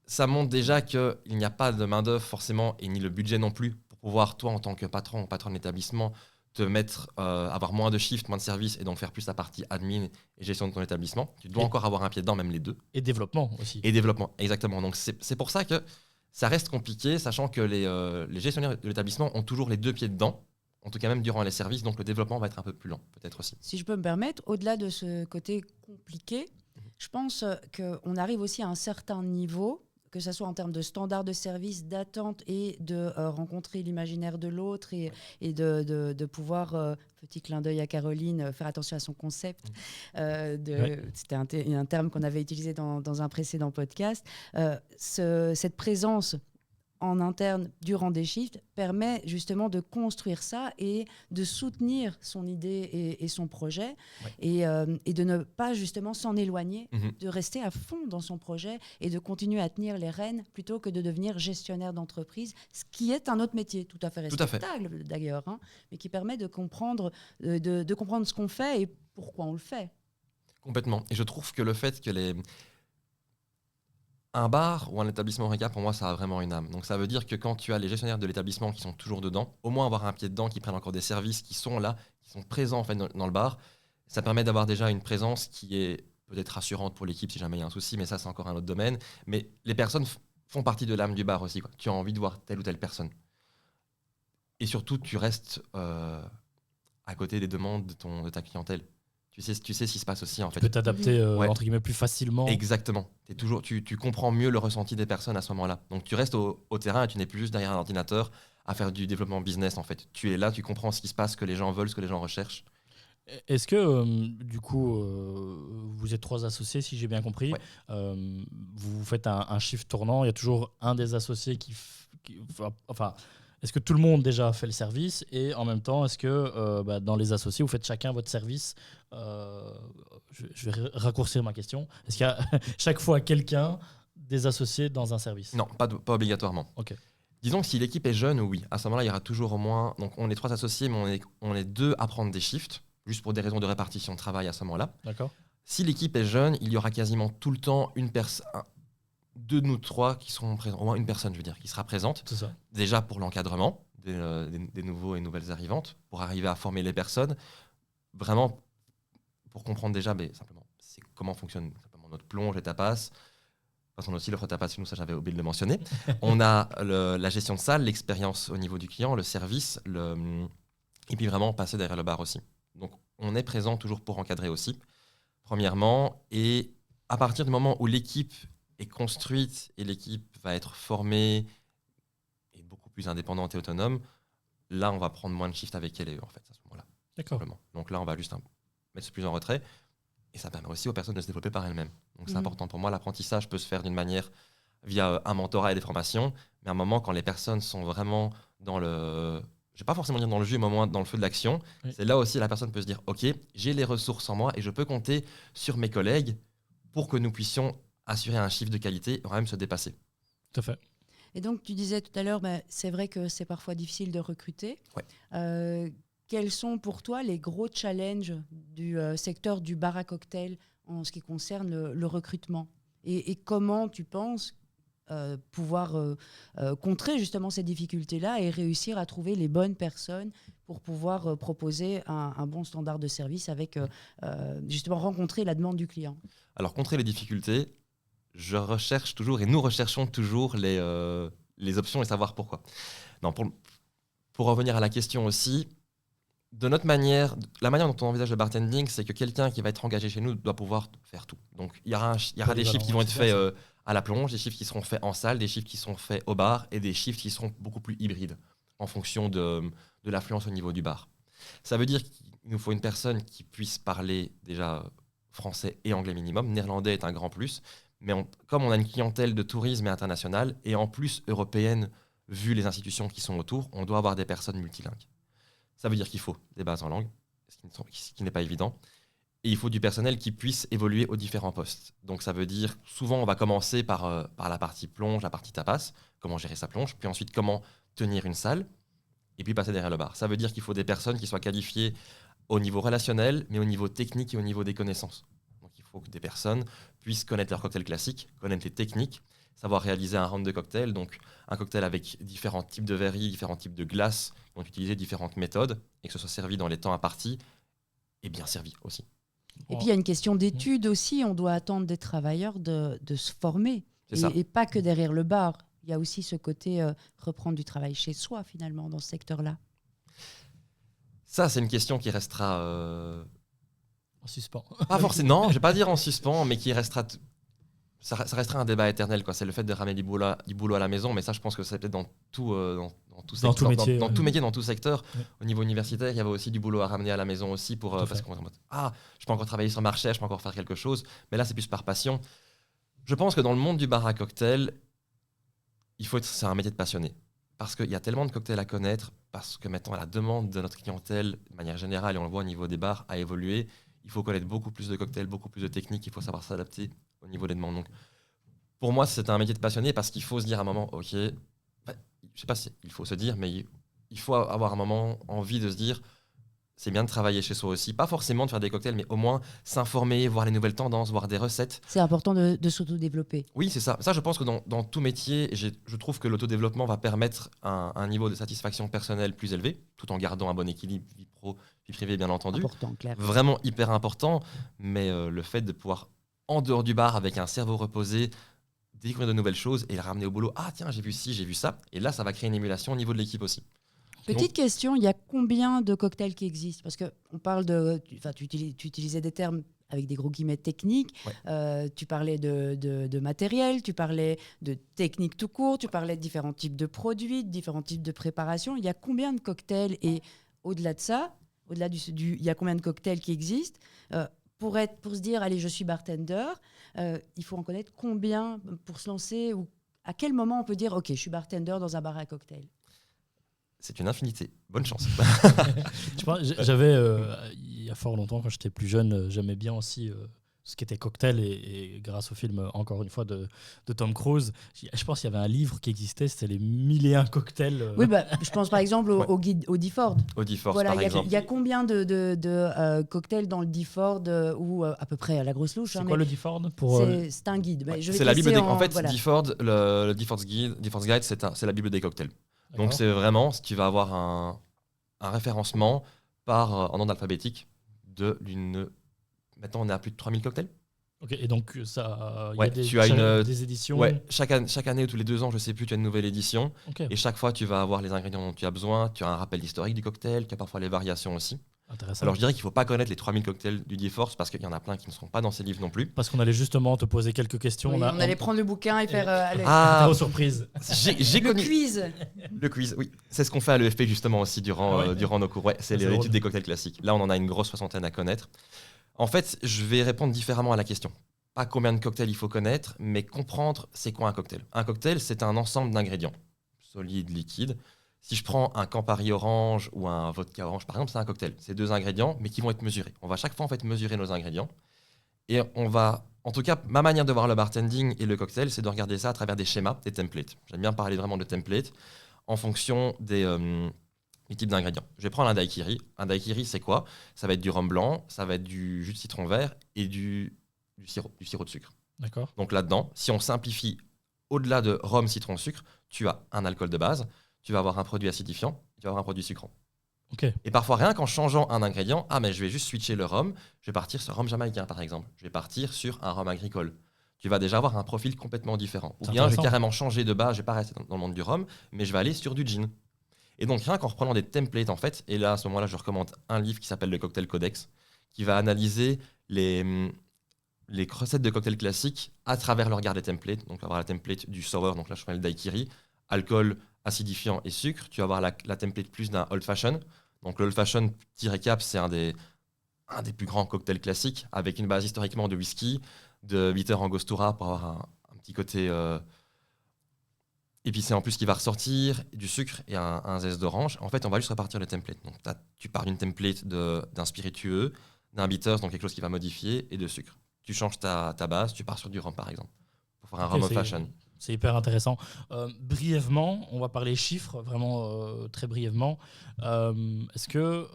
B: ça montre déjà qu'il n'y a pas de main-d'œuvre forcément, et ni le budget non plus, pour pouvoir, toi, en tant que patron ou patron d'établissement, te mettre, avoir moins de shifts, moins de services, et donc faire plus la partie admin et gestion de ton établissement. Tu dois encore avoir un pied dedans, même les deux.
C: Et développement aussi.
B: Et développement, exactement. Donc c'est pour ça que ça reste compliqué, sachant que les gestionnaires de l'établissement ont toujours les deux pieds dedans, en tout cas même durant les services, donc le développement va être un peu plus lent, peut-être aussi.
A: Si je peux me permettre, au-delà de ce côté compliqué, je pense qu'on arrive aussi à un certain niveau, que ce soit en termes de standards de service, d'attente et de rencontrer l'imaginaire de l'autre et de pouvoir, petit clin d'œil à Caroline, faire attention à son concept. C'était un terme qu'on avait utilisé dans un précédent podcast. Cette présence en interne durant des shifts permet justement de construire ça et de soutenir son idée et son projet, et de ne pas justement s'en éloigner, de rester à fond dans son projet et de continuer à tenir les rênes plutôt que de devenir gestionnaire d'entreprise, ce qui est un autre métier tout à fait respectable d'ailleurs, hein, mais qui permet de comprendre, de comprendre ce qu'on fait et pourquoi on le fait.
B: Complètement. Et je trouve que le fait que un bar ou un établissement Horeca, pour moi, ça a vraiment une âme. Donc ça veut dire que quand tu as les gestionnaires de l'établissement qui sont toujours dedans, au moins avoir un pied dedans, qui prennent encore des services, qui sont là, qui sont présents en fait dans le bar, ça permet d'avoir déjà une présence qui est peut-être rassurante pour l'équipe si jamais il y a un souci, mais ça c'est encore un autre domaine. Mais les personnes font partie de l'âme du bar aussi, quoi. Tu as envie de voir telle ou telle personne. Et surtout, tu restes à côté des demandes de ta clientèle. Tu sais ce qui se passe aussi en fait.
C: Tu peux t'adapter entre guillemets plus facilement.
B: Exactement. Tu comprends mieux le ressenti des personnes à ce moment-là. Donc tu restes au terrain et tu n'es plus juste derrière un ordinateur à faire du développement business en fait. Tu es là, tu comprends ce qui se passe, ce que les gens veulent, ce que les gens recherchent.
C: Est-ce que du coup vous êtes 3 associés si j'ai bien compris, vous faites un shift tournant, il y a toujours un des associés enfin. Est-ce que tout le monde déjà fait le service et en même temps, est-ce que dans les associés, vous faites chacun votre service je vais raccourcir ma question. Est-ce qu'il y a chaque fois quelqu'un des associés dans un service?
B: Non, pas obligatoirement.
C: Okay.
B: Disons que si l'équipe est jeune, oui. À ce moment-là, il y aura toujours au moins... Donc on est 3 associés, mais on est 2 à prendre des shifts, juste pour des raisons de répartition de travail à ce moment-là.
C: D'accord.
B: Si l'équipe est jeune, il y aura quasiment tout le temps une personne... 2 de nous 3 qui seront présents, au moins une personne, je veux dire, qui sera présente.
C: C'est ça.
B: Déjà pour l'encadrement des nouveaux et nouvelles arrivantes, pour arriver à former les personnes, vraiment pour comprendre déjà simplement comment fonctionne simplement notre plonge et tapas. Parce qu'on a aussi l'offre tapas chez nous, ça j'avais oublié de le mentionner. On a la gestion de salle, l'expérience au niveau du client, le service, et puis vraiment passer derrière le bar aussi. Donc on est présent toujours pour encadrer aussi, premièrement, et à partir du moment où l'équipe est construite et l'équipe va être formée et beaucoup plus indépendante et autonome, là, on va prendre moins de shift avec elle et eux, en fait, à ce moment-là.
C: D'accord.
B: Simplement. Donc là, on va juste mettre plus en retrait et ça permet aussi aux personnes de se développer par elles-mêmes. Donc c'est important pour moi. L'apprentissage peut se faire d'une manière via un mentorat et des formations, mais à un moment, quand les personnes sont vraiment dans le... Je ne vais pas forcément dire dans le jus, mais au moins dans le feu de l'action, c'est là aussi la personne peut se dire « Ok, j'ai les ressources en moi et je peux compter sur mes collègues pour que nous puissions assurer un chiffre de qualité et même se dépasser. »
C: Tout à fait.
A: Et donc, tu disais tout à l'heure, c'est vrai que c'est parfois difficile de recruter.
B: Ouais.
A: Quels sont pour toi les gros challenges du secteur du bar à cocktail en ce qui concerne le recrutement et comment tu penses pouvoir contrer justement ces difficultés-là et réussir à trouver les bonnes personnes pour pouvoir proposer un bon standard de service avec justement rencontrer la demande du client?
B: Alors, contrer les difficultés, je recherche toujours et nous recherchons toujours les options et savoir pourquoi. Non, pour revenir à la question aussi, de notre manière, la manière dont on envisage le bartending, c'est que quelqu'un qui va être engagé chez nous doit pouvoir faire tout. Donc il y aura des chiffres qui vont être faits à la plonge, des chiffres qui seront faits en salle, des chiffres qui seront faits au bar et des chiffres qui seront beaucoup plus hybrides en fonction de l'affluence au niveau du bar. Ça veut dire qu'il nous faut une personne qui puisse parler déjà français et anglais minimum. Néerlandais est un grand plus, mais comme on a une clientèle de tourisme et internationale et en plus européenne, vu les institutions qui sont autour, on doit avoir des personnes multilingues. Ça veut dire qu'il faut des bases en langue, ce qui n'est pas évident. Et il faut du personnel qui puisse évoluer aux différents postes. Donc ça veut dire, souvent on va commencer par la partie plonge, la partie tapas, comment gérer sa plonge, puis ensuite comment tenir une salle, et puis passer derrière le bar. Ça veut dire qu'il faut des personnes qui soient qualifiées au niveau relationnel, mais au niveau technique et au niveau des connaissances. Donc il faut que des personnes puissent connaître leur cocktail classique, connaître les techniques, savoir réaliser un round de cocktail, donc un cocktail avec différents types de verris, différents types de glaces, donc utiliser différentes méthodes, et que ce soit servi dans les temps impartis, et bien servi aussi.
A: Et puis il y a une question d'études aussi, on doit attendre des travailleurs de se former, et pas que derrière le bar. Il y a aussi ce côté reprendre du travail chez soi finalement dans ce secteur-là.
B: Ça, c'est une question qui restera...
C: En suspens.
B: Pas forcément, non, je ne vais pas dire en suspens, mais qui restera... Ça restera un débat éternel, quoi. C'est le fait de ramener du boulot à la maison, mais ça, je pense que c'est peut-être dans tout métier, dans tout secteur. Ouais. Au niveau universitaire, il y avait aussi du boulot à ramener à la maison aussi, parce qu'on je peux encore travailler sur ma recherche, je peux encore faire quelque chose, mais là, c'est plus par passion. Je pense que dans le monde du bar à cocktail, c'est un métier de passionné, parce qu'il y a tellement de cocktails à connaître, parce que maintenant, la demande de notre clientèle, de manière générale, et on le voit au niveau des bars, a évolué. Il faut connaître beaucoup plus de cocktails, beaucoup plus de techniques, il faut savoir s'adapter au niveau des demandes. Donc, pour moi, c'est un métier de passionné parce qu'il faut se dire à un moment, ok, je sais pas si il faut se dire, mais il faut avoir un moment envie de se dire, c'est bien de travailler chez soi aussi, pas forcément de faire des cocktails, mais au moins s'informer, voir les nouvelles tendances, voir des recettes.
A: C'est important de s'auto-développer.
B: Oui, c'est ça. Ça, je pense que dans tout métier, je trouve que l'autodéveloppement va permettre un niveau de satisfaction personnelle plus élevé, tout en gardant un bon équilibre vie pro, vie privée, bien entendu.
A: Important, clair.
B: Vraiment hyper important, mais le fait de pouvoir, en dehors du bar, avec un cerveau reposé, découvrir de nouvelles choses et le ramener au boulot. Ah tiens, j'ai vu ci, j'ai vu ça. Et là, ça va créer une émulation au niveau de l'équipe aussi.
A: Petite question, il y a combien de cocktails qui existent ? Parce qu'on parle tu utilisais des termes avec des gros guillemets techniques, ouais. Tu parlais de matériel, tu parlais de technique tout court, tu parlais de différents types de produits, de différents types de préparations. Il y a combien de cocktails ? Et au-delà de ça, il y a combien de cocktails qui existent ? Pour se dire, allez, je suis bartender, il faut en connaître combien pour se lancer, ou à quel moment on peut dire, ok, je suis bartender dans un bar à cocktail ?
B: C'est une infinité. Bonne chance.
C: J'avais, il y a fort longtemps, quand j'étais plus jeune, j'aimais bien aussi ce qui était cocktail, et grâce au film, encore une fois, de Tom Cruise, je pense qu'il y avait un livre qui existait, c'était les 1001 cocktails.
A: Oui, je pense par exemple au D-Ford.
B: Au D-Ford,
A: voilà,
B: par exemple.
A: Il y a combien de cocktails dans le D-Ford, ou à peu près à la grosse louche.
C: C'est quoi le D-Ford
A: c'est un guide.
B: Ouais. C'est la Bible en fait, voilà. D-Ford, le D-Ford's Guide, c'est la Bible des cocktails. D'accord. Donc c'est vraiment, tu vas avoir un référencement par ordre alphabétique maintenant on est à plus de 3000 cocktails.
C: Ok, et donc ça,
B: ouais,
C: y a des éditions.
B: Ouais, chaque année ou tous les 2 ans, je sais plus, tu as une nouvelle édition. Okay. Et chaque fois, tu vas avoir les ingrédients dont tu as besoin. Tu as un rappel historique du cocktail, tu as parfois les variations aussi.
C: Intéressant.
B: Alors je dirais qu'il ne faut pas connaître les 3000 cocktails du D-Force parce qu'il y en a plein qui ne seront pas dans ces livres non plus.
C: Parce qu'on allait justement te poser quelques questions.
A: Oui, on allait prendre le bouquin et faire...
C: Trop surprise.
B: J'ai connu...
A: quiz.
B: Le quiz, oui. C'est ce qu'on fait à l'EFP justement aussi durant nos cours. Ouais, c'est l'étude des cocktails classiques. Là, on en a une grosse 60aine à connaître. En fait, je vais répondre différemment à la question. Pas combien de cocktails il faut connaître, mais comprendre c'est quoi un cocktail. Un cocktail, c'est un ensemble d'ingrédients, solides, liquides. Si je prends un Campari orange ou un vodka orange, par exemple, c'est un cocktail. C'est 2 ingrédients, mais qui vont être mesurés. On va chaque fois en fait mesurer nos ingrédients. Et on va, en tout cas, ma manière de voir le bartending et le cocktail, c'est de regarder ça à travers des schémas, des templates. J'aime bien parler vraiment de templates en fonction des types d'ingrédients. Je vais prendre un daiquiri. Un daiquiri, c'est quoi ? Ça va être du rhum blanc, ça va être du jus de citron vert et du sirop de sucre.
C: D'accord.
B: Donc là-dedans, si on simplifie au-delà de rhum, citron, sucre, tu as un alcool de base, tu vas avoir un produit acidifiant, tu vas avoir un produit sucrant.
C: Okay.
B: Et parfois, rien qu'en changeant un ingrédient, mais je vais juste switcher le rhum, je vais partir sur rhum jamaïcain par exemple, je vais partir sur un rhum agricole. Tu vas déjà avoir un profil complètement différent. Ou bien je vais carrément changer de base, je vais pas rester dans le monde du rhum, mais je vais aller sur du gin. Et donc, rien qu'en reprenant des templates, en fait, et là, à ce moment-là, je recommande un livre qui s'appelle le Cocktail Codex, qui va analyser les recettes de cocktails classiques à travers le regard des templates. Donc, on va avoir la template du sour, donc là, je prends le daiquiri, alcool, acidifiant et sucre. Tu vas avoir la template plus d'un old fashion. Donc, le old fashion, petit récap, c'est un des plus grands cocktails classiques, avec une base historiquement de whisky, de bitter angostura pour avoir un petit côté épicé en plus qui va ressortir, du sucre et un zeste d'orange. En fait, on va juste repartir le template. Donc, tu pars d'une template d'un spiritueux, d'un bitter, donc quelque chose qui va modifier, et de sucre. Tu changes ta base, tu pars sur du rhum par exemple, pour faire un rhum old fashion.
C: C'est hyper intéressant. Brièvement, on va parler chiffres, vraiment très brièvement. Est-ce que,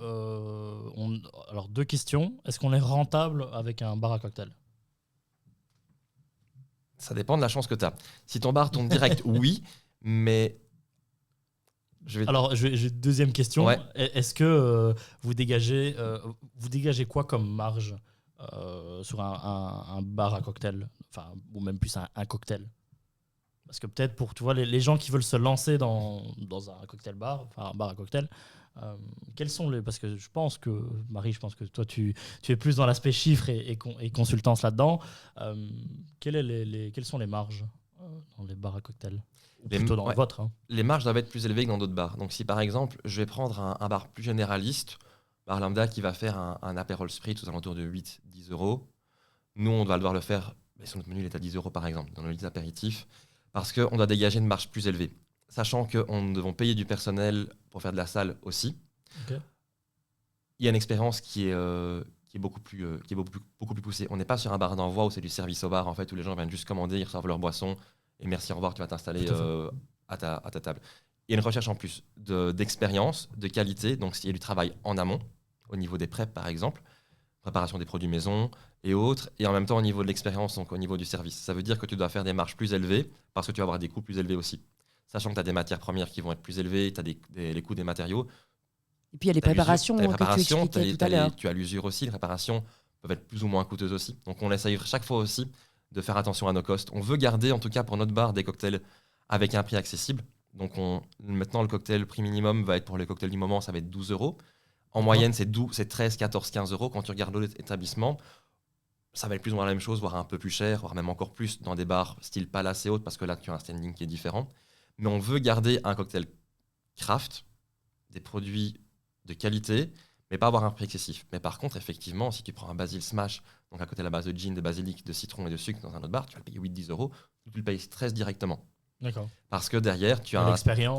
C: alors 2 questions. Est-ce qu'on est rentable avec un bar à cocktail?
B: Ça dépend de la chance que tu as. Si ton bar tourne direct, oui, mais...
C: Alors, j'ai deuxième question.
B: Ouais.
C: Est-ce que vous dégagez quoi comme marge sur un bar à cocktail, enfin, ou même plus un cocktail? Parce que peut-être pour, tu vois, les gens qui veulent se lancer dans un cocktail bar, enfin un bar à cocktail, quels sont les... Parce que je pense que, Marie, je pense que toi, tu es plus dans l'aspect chiffres et consultance là-dedans. Quelles sont les marges dans les bars à cocktail? Ou plutôt dans le vôtre, hein.
B: Les marges doivent être plus élevées que dans d'autres bars. Donc si par exemple, je vais prendre un bar plus généraliste, bar lambda qui va faire un Aperol Spritz aux alentours de 8-10 euros, nous, on va devoir le faire, mais sur notre menu, il est à 10 euros par exemple, dans nos lits apéritifs, parce qu'on doit dégager une marge plus élevée. Sachant qu'on devons payer du personnel pour faire de la salle aussi.
C: Okay.
B: Il y a une expérience qui est beaucoup plus poussée. On n'est pas sur un bar d'envoi où c'est du service au bar, en fait, où les gens viennent juste commander, ils reçoivent leur boisson, et merci, au revoir, tu vas t'installer à ta table. Il y a une recherche en plus d'expérience, de qualité, donc il y a du travail en amont, au niveau des preps par exemple, préparation des produits maison et autres, et en même temps au niveau de l'expérience, donc au niveau du service. Ça veut dire que tu dois faire des marges plus élevées, parce que tu vas avoir des coûts plus élevés aussi. Sachant que tu as des matières premières qui vont être plus élevées, tu as les coûts des matériaux.
A: Et puis il y a les préparations que tu expliquais tout à l'heure.
B: Tu as l'usure aussi, les préparations peuvent être plus ou moins coûteuses aussi. Donc on essaye chaque fois aussi de faire attention à nos costs. On veut garder, en tout cas pour notre bar, des cocktails avec un prix accessible. Donc maintenant, le cocktail prix minimum va être pour les cocktails du moment, ça va être 12 euros. En moyenne, c'est 13, 14, 15 euros. Quand tu regardes d'autres établissements, ça va être plus ou moins la même chose, voire un peu plus cher, voire même encore plus dans des bars style Palace et autres, parce que là, tu as un standing qui est différent. Mais on veut garder un cocktail craft, des produits de qualité, mais pas avoir un prix excessif. Mais par contre, effectivement, si tu prends un Basil Smash, donc à côté de la base de gin, de basilic, de citron et de sucre dans un autre bar, tu vas le payer 8-10 euros, tu le payes 13 directement.
C: D'accord.
B: Parce que derrière, tu as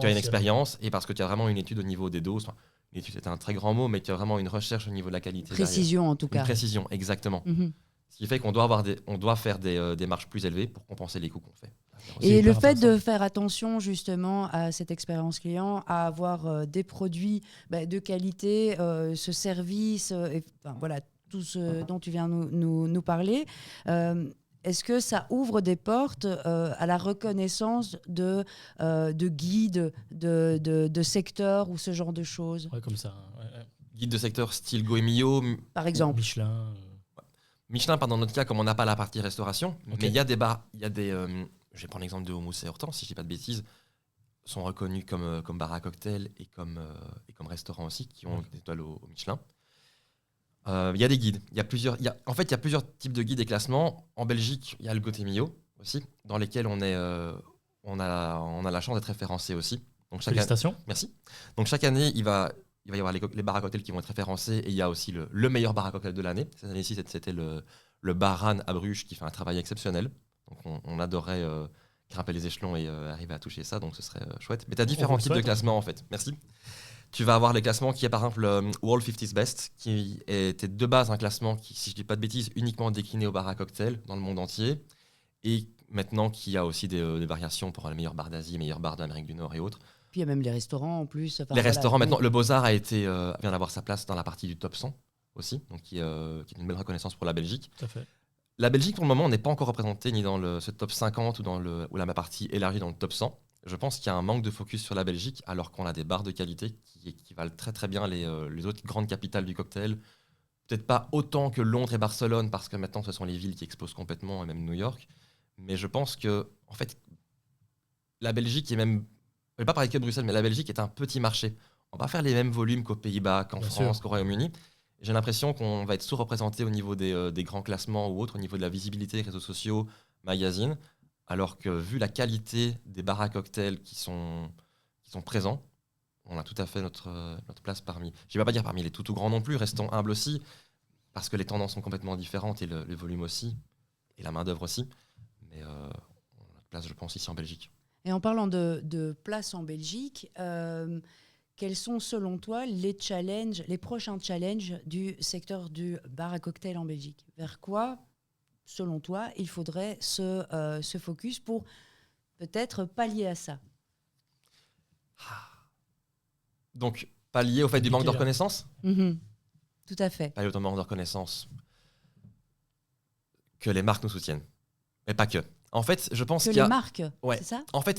B: une expérience et parce que tu as vraiment une étude au niveau des doses. Enfin, une étude, c'est un très grand mot, mais tu as vraiment une recherche au niveau de la qualité.
A: Précision, derrière. En tout cas.
B: Une précision, exactement. Mm-hmm. Ce qui fait qu'on doit faire des marges plus élevées pour compenser les coûts qu'on fait.
A: Et le fait de faire attention justement à cette expérience client, à avoir des produits de qualité, ce service, voilà, tout ce dont tu viens nous parler, est-ce que ça ouvre des portes à la reconnaissance de guides, de secteurs ou ce genre de choses?
C: Ouais, comme ça. Ouais.
B: Guide de secteur style Goemio,
A: par exemple.
C: Michelin.
B: Michelin, dans notre cas, comme on n'a pas la partie restauration,
C: okay.
B: Mais il y a des bars, je vais prendre l'exemple de Houmous et Hortense, si je dis pas de bêtises, sont reconnus comme bar à cocktail et comme restaurant aussi, qui ont des étoiles au Michelin. Il y a des guides. Il y a plusieurs types de guides et classements. En Belgique, il y a le Gotemio aussi, dans lesquels on a la chance d'être référencé aussi. Donc
C: félicitations.
B: Merci. Donc chaque année, il va y avoir les bars à cocktail qui vont être référencés et il y a aussi le meilleur bar à cocktail de l'année. Cette année-ci, c'était le bar Ran à Bruges qui fait un travail exceptionnel. Donc on adorait grimper les échelons et arriver à toucher ça, donc ce serait chouette. Mais tu as différents types de classements en fait. Merci. Tu vas avoir les classements qui est par exemple World 50's Best, qui était de base un classement qui, si je ne dis pas de bêtises, uniquement décliné au bar à cocktail dans le monde entier. Et maintenant qu'il y a aussi des variations pour les meilleurs bars d'Asie, meilleurs bars d'Amérique du Nord et autres.
A: Puis il y a même les restaurants en plus.
B: Les restaurants, maintenant, le Beaux-Arts vient d'avoir sa place dans la partie du top 100 aussi, donc qui est une belle reconnaissance pour la Belgique.
C: Tout à fait.
B: La Belgique, pour le moment, n'est pas encore représentée ni dans ce top 50 ou la partie élargie dans le top 100. Je pense qu'il y a un manque de focus sur la Belgique, alors qu'on a des bars de qualité qui valent très très bien les autres grandes capitales du cocktail. Peut-être pas autant que Londres et Barcelone, parce que maintenant ce sont les villes qui explosent complètement, et même New York. Mais je pense que, en fait, la Belgique est même je vais pas parler que de Bruxelles, mais la Belgique est un petit marché. On va faire les mêmes volumes qu'aux Pays-Bas, qu'en
C: Bien
B: France,
C: sûr.
B: qu'au Royaume-Uni. J'ai l'impression qu'on va être sous-représenté au niveau des grands classements ou autres, au niveau de la visibilité, réseaux sociaux, magazines, alors que vu la qualité des bars à cocktails qui sont présents, on a tout à fait notre place parmi. Je ne vais pas dire parmi les tout grands non plus, restons humbles aussi, parce que les tendances sont complètement différentes et le volume aussi, et la main-d'œuvre aussi. Mais on a notre place, je pense, ici en Belgique.
A: Et en parlant de place en Belgique, quels sont selon toi les prochains challenges du secteur du bar à cocktail en Belgique? Vers quoi, selon toi, il faudrait se focus pour peut-être pallier à ça?
B: Donc, pallier au fait du manque de
C: Compliqué, hein.
B: reconnaissance.
A: Mhm. Tout à fait.
B: Pallier au manque de reconnaissance. Que les marques nous soutiennent. Mais pas que. En fait, je pense
A: Que
B: qu'il y
A: les
B: a...
A: marques,
B: Ouais.
A: c'est ça?
B: En fait,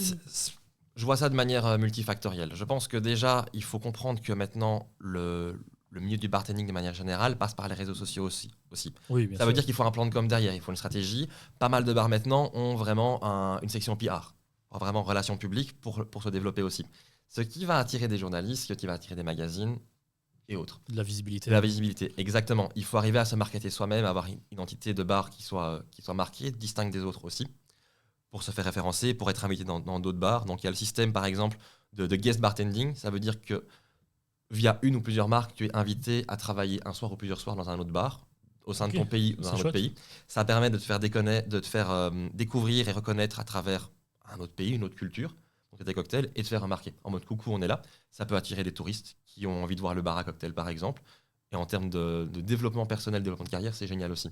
B: je vois ça de manière multifactorielle. Je pense que déjà, il faut comprendre que maintenant, le milieu du bartending de manière générale passe par les réseaux sociaux aussi.
C: Oui, bien
B: Ça
C: sûr.
B: veut dire qu'il faut un plan de com derrière, il faut une stratégie. Pas mal de bars maintenant ont vraiment une section PR, vraiment relations publiques pour se développer aussi. Ce qui va attirer des journalistes, ce qui va attirer des magazines et autres.
C: De la visibilité.
B: De la visibilité, exactement. Il faut arriver à se marketer soi-même, avoir une identité de bar qui soit marquée, distincte des autres aussi, pour se faire référencer, pour être invité dans d'autres bars. Donc il y a le système, par exemple, de guest bartending. Ça veut dire que via une ou plusieurs marques, tu es invité à travailler un soir ou plusieurs soirs dans un autre bar, au sein de ton pays ou dans
C: C'est
B: un autre
C: chouette.
B: pays. Ça permet de te faire découvrir et reconnaître à travers un autre pays, une autre culture, donc tes cocktails, et te faire remarquer. En mode coucou, on est là. Ça peut attirer des touristes qui ont envie de voir le bar à cocktail, par exemple. Et en termes de développement personnel, développement de carrière, c'est génial aussi.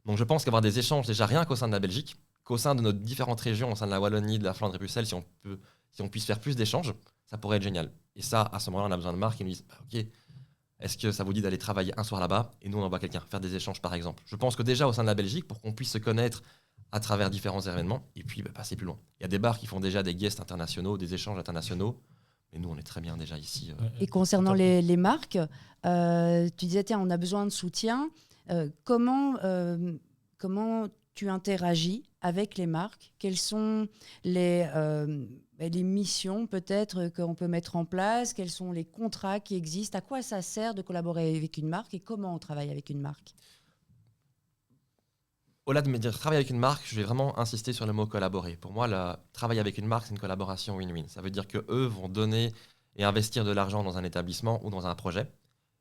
B: Donc je pense qu'avoir des échanges, déjà rien qu'au sein de la Belgique, qu'au sein de nos différentes régions, au sein de la Wallonie, de la Flandre et Bruxelles, si on puisse faire plus d'échanges, ça pourrait être génial. Et ça, à ce moment-là, on a besoin de marques qui nous disent ok, est-ce que ça vous dit d'aller travailler un soir là-bas et nous on envoie quelqu'un faire des échanges par exemple. Je pense que déjà au sein de la Belgique, pour qu'on puisse se connaître à travers différents événements et puis passer plus loin. Il y a des bars qui font déjà des guests internationaux, des échanges internationaux, mais nous on est très bien déjà ici.
A: Et concernant les marques, tu disais, tiens, on a besoin de soutien. Comment tu interagis avec les marques? Quelles sont les missions peut-être qu'on peut mettre en place? Quels sont les contrats qui existent? À quoi ça sert de collaborer avec une marque et comment on travaille avec une marque?
B: Au-delà de me dire travailler avec une marque, je vais vraiment insister sur le mot collaborer. Pour moi, travailler avec une marque, c'est une collaboration win-win. Ça veut dire qu'eux vont donner et investir de l'argent dans un établissement ou dans un projet.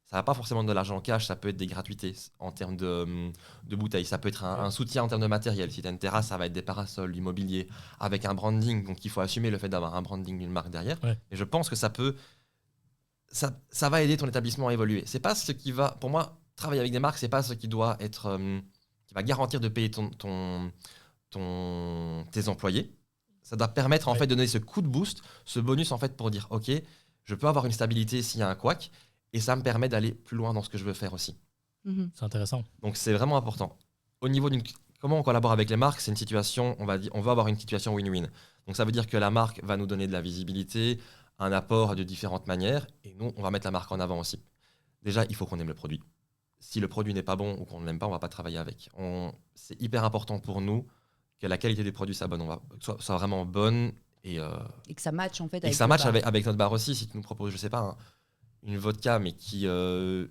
B: Ça va pas forcément être de l'argent cash, ça peut être des gratuités en termes de bouteilles. Ça peut être un soutien en termes de matériel. Si tu as une terrasse, ça va être des parasols, du mobilier, avec un branding. Donc il faut assumer le fait d'avoir un branding d'une marque derrière.
C: Ouais.
B: Et je pense que ça va aider ton établissement à évoluer. C'est pas ce qui va, pour moi, travailler avec des marques, c'est pas ce qui doit être, qui va garantir de payer tes employés. Ça doit permettre en fait de donner ce coup de boost, ce bonus en fait pour dire ok, je peux avoir une stabilité s'il y a un couac. Et ça me permet d'aller plus loin dans ce que je veux faire aussi.
C: C'est intéressant.
B: Donc c'est vraiment important. Au niveau comment on collabore avec les marques, c'est une situation, on va avoir une situation win-win. Donc ça veut dire que la marque va nous donner de la visibilité, un apport de différentes manières, et nous, on va mettre la marque en avant aussi. Déjà, il faut qu'on aime le produit. Si le produit n'est pas bon ou qu'on ne l'aime pas, on ne va pas travailler avec. C'est hyper important pour nous que la qualité des produits soit vraiment bonne. Et
A: que ça matche en fait
B: et
A: avec
B: que ça
A: le
B: matche
A: bar.
B: avec notre bar aussi. Si tu nous proposes, je sais pas, une vodka, mais qui n'a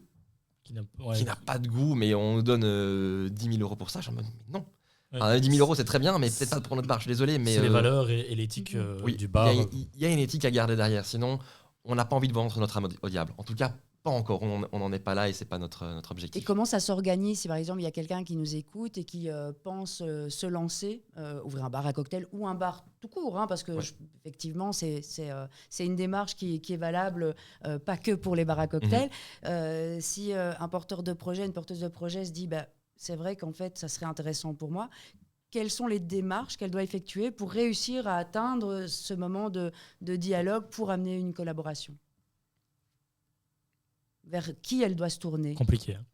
B: pas de goût, mais on nous donne 10 000 € pour ça. Je me dis, mais non.
C: Ouais.
B: Enfin, 10 000 €, c'est très bien, mais peut-être pas pour notre bar. Je suis désolé, mais
C: C'est les valeurs et l'éthique
B: oui,
C: du bar.
B: il y a une éthique à garder derrière. Sinon, on n'a pas envie de vendre notre âme au diable. En tout cas, pas encore. On n'en est pas là et c'est pas notre
A: Et
B: objectif.
A: comment ça s'organise si par exemple il y a quelqu'un qui nous écoute et qui pense se lancer, ouvrir un bar à cocktail ou un bar tout court, hein, parce que effectivement c'est une démarche qui est valable pas que pour les bars à cocktail. Si un porteur de projet, une porteuse de projet se dit c'est vrai qu'en fait ça serait intéressant pour moi, quelles sont les démarches qu'elle doit effectuer pour réussir à atteindre ce moment de dialogue pour amener une collaboration? Vers qui elle doit se tourner?
C: Compliqué. Hein.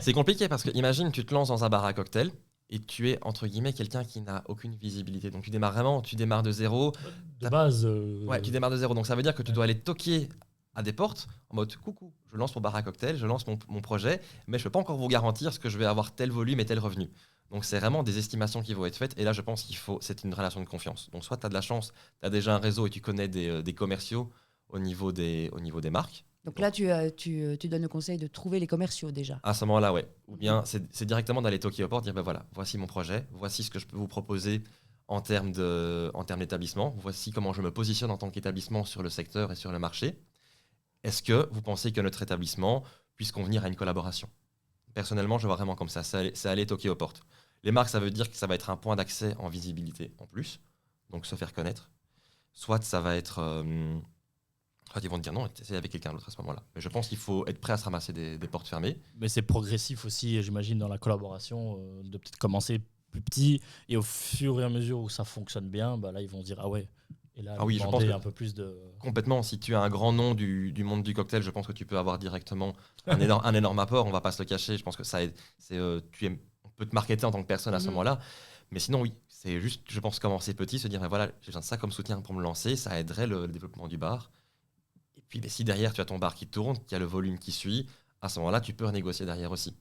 B: C'est compliqué parce que imagine, tu te lances dans un bar à cocktail et tu es entre guillemets quelqu'un qui n'a aucune visibilité. Donc tu démarres de zéro.
C: De base.
B: Ouais, tu démarres de zéro. Donc ça veut dire que tu dois aller toquer à des portes en mode coucou, je lance mon bar à cocktail, je lance mon projet, mais je peux pas encore vous garantir ce que je vais avoir tel volume et tel revenu. Donc c'est vraiment des estimations qui vont être faites. Et là, je pense c'est une relation de confiance. Donc soit tu as de la chance, tu as déjà un réseau et tu connais des commerciaux au niveau des marques.
A: Donc là, tu donnes le conseil de trouver les commerciaux déjà.
B: À ce moment-là, ouais. Ou bien c'est directement d'aller toquer aux portes, dire voilà, voici mon projet, voici ce que je peux vous proposer en termes d'établissement, voici comment je me positionne en tant qu'établissement sur le secteur et sur le marché. Est-ce que vous pensez que notre établissement puisse convenir à une collaboration ? Personnellement, je vois vraiment comme ça, c'est aller toquer aux portes. Les marques, ça veut dire que ça va être un point d'accès en visibilité en plus, donc se faire connaître. Soit ça va être... soit ils vont te dire non, c'est avec quelqu'un d'autre à ce moment-là. Mais je pense qu'il faut être prêt à se ramasser des portes fermées.
C: Mais c'est progressif aussi, j'imagine, dans la collaboration, de peut-être commencer plus petit et au fur et à mesure où ça fonctionne bien, bah là, ils vont se dire « Ah ouais ». Et là,
B: je pense
C: un peu plus de...
B: Complètement. Si tu as un grand nom du monde du cocktail, je pense que tu peux avoir directement un énorme apport. On ne va pas se le cacher. Je pense que ça aide. On peut te marketer en tant que personne à ce moment-là. Mais sinon, oui, c'est juste, je pense, commencer petit, se dire voilà, j'ai besoin de ça comme soutien pour me lancer. Ça aiderait le développement du bar. Et puis, si derrière, tu as ton bar qui tourne, qu'il y a le volume qui suit, à ce moment-là, tu peux renégocier derrière aussi.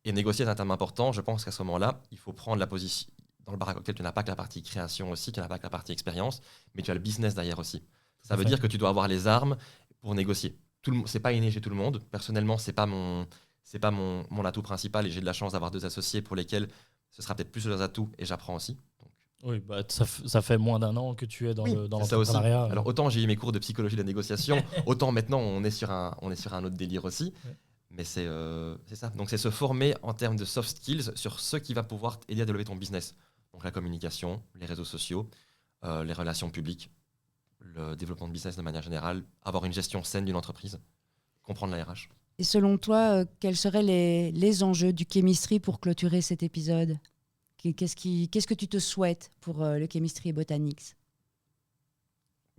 B: Et négocier est un terme important. Je pense qu'à ce moment-là, il faut prendre la position. Dans le bar à cocktail, tu n'as pas que la partie création aussi, tu n'as pas que la partie expérience, mais tu as le business derrière aussi. Ça veut dire que tu dois avoir les armes pour négocier. C'est pas inné chez tout le monde. Personnellement, c'est pas mon atout principal et j'ai de la chance d'avoir 2 associés pour lesquels ce sera peut-être plus leurs atouts et j'apprends aussi. Donc.
C: Oui, bah, ça fait moins d'1 an que tu es dans l'entrepreneuriat.
B: Alors autant j'ai eu mes cours de psychologie de la négociation, autant maintenant on est sur un autre délire aussi. Ouais. Mais c'est ça. Donc c'est se former en termes de soft skills sur ce qui va pouvoir t'aider à développer ton business. Donc la communication, les réseaux sociaux, les relations publiques, le développement de business de manière générale, avoir une gestion saine d'une entreprise, comprendre la RH.
A: Et selon toi, quels seraient les enjeux du chemistry pour clôturer cet épisode ? Qu'est-ce que tu te souhaites pour le chemistry et Botanics ?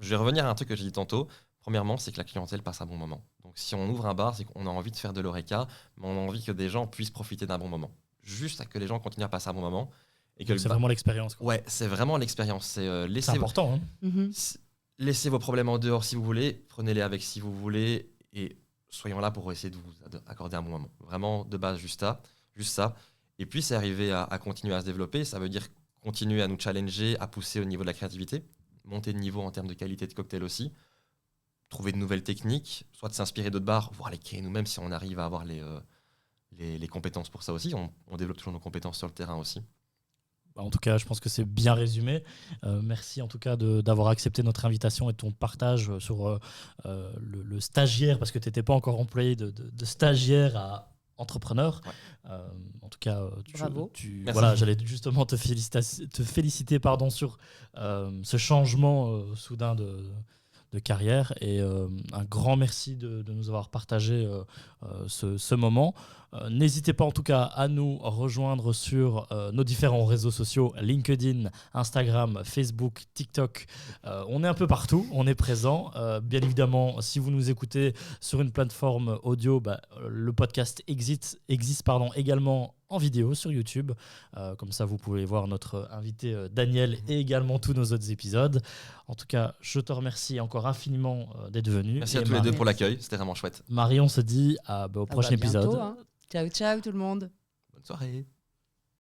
B: Je vais revenir à un truc que j'ai dit tantôt. Premièrement, c'est que la clientèle passe un bon moment. Donc si on ouvre un bar, c'est qu'on a envie de faire de l'Horeca, mais on a envie que des gens puissent profiter d'un bon moment. Juste à que les gens continuent à passer un bon moment. Et
C: c'est vraiment l'expérience.
B: Ouais, c'est vraiment l'expérience.
C: C'est important.
B: Laissez vos problèmes en dehors si vous voulez, prenez-les avec si vous voulez, et soyons là pour essayer de vous accorder un bon moment. Vraiment, de base, juste ça. Et puis, c'est arriver à continuer à se développer. Ça veut dire continuer à nous challenger, à pousser au niveau de la créativité, monter de niveau en termes de qualité de cocktail aussi, trouver de nouvelles techniques, soit de s'inspirer d'autres bars, voire les créer nous-mêmes si on arrive à avoir les compétences pour ça aussi. On développe toujours nos compétences sur le terrain aussi.
C: En tout cas, je pense que c'est bien résumé. Merci en tout cas d'avoir accepté notre invitation et ton partage sur le stagiaire, parce que tu n'étais pas encore employé de stagiaire à entrepreneur. Ouais. En tout cas,
A: bravo.
C: Voilà, j'allais justement te féliciter sur ce changement soudain de carrière et un grand merci de nous avoir partagé ce moment. N'hésitez pas en tout cas à nous rejoindre sur nos différents réseaux sociaux, LinkedIn, Instagram, Facebook, TikTok. On est un peu partout, on est présent. Bien évidemment, si vous nous écoutez sur une plateforme audio, le podcast existe également en vidéo sur YouTube. Comme ça, vous pouvez voir notre invité Daniel et également tous nos autres épisodes. En tout cas, je te remercie encore infiniment d'être venu.
B: Merci à tous les deux pour l'accueil, c'était vraiment chouette.
C: Marie, on se dit au prochain épisode.
A: Bientôt, hein. Ciao, ciao tout le monde.
B: Bonne soirée.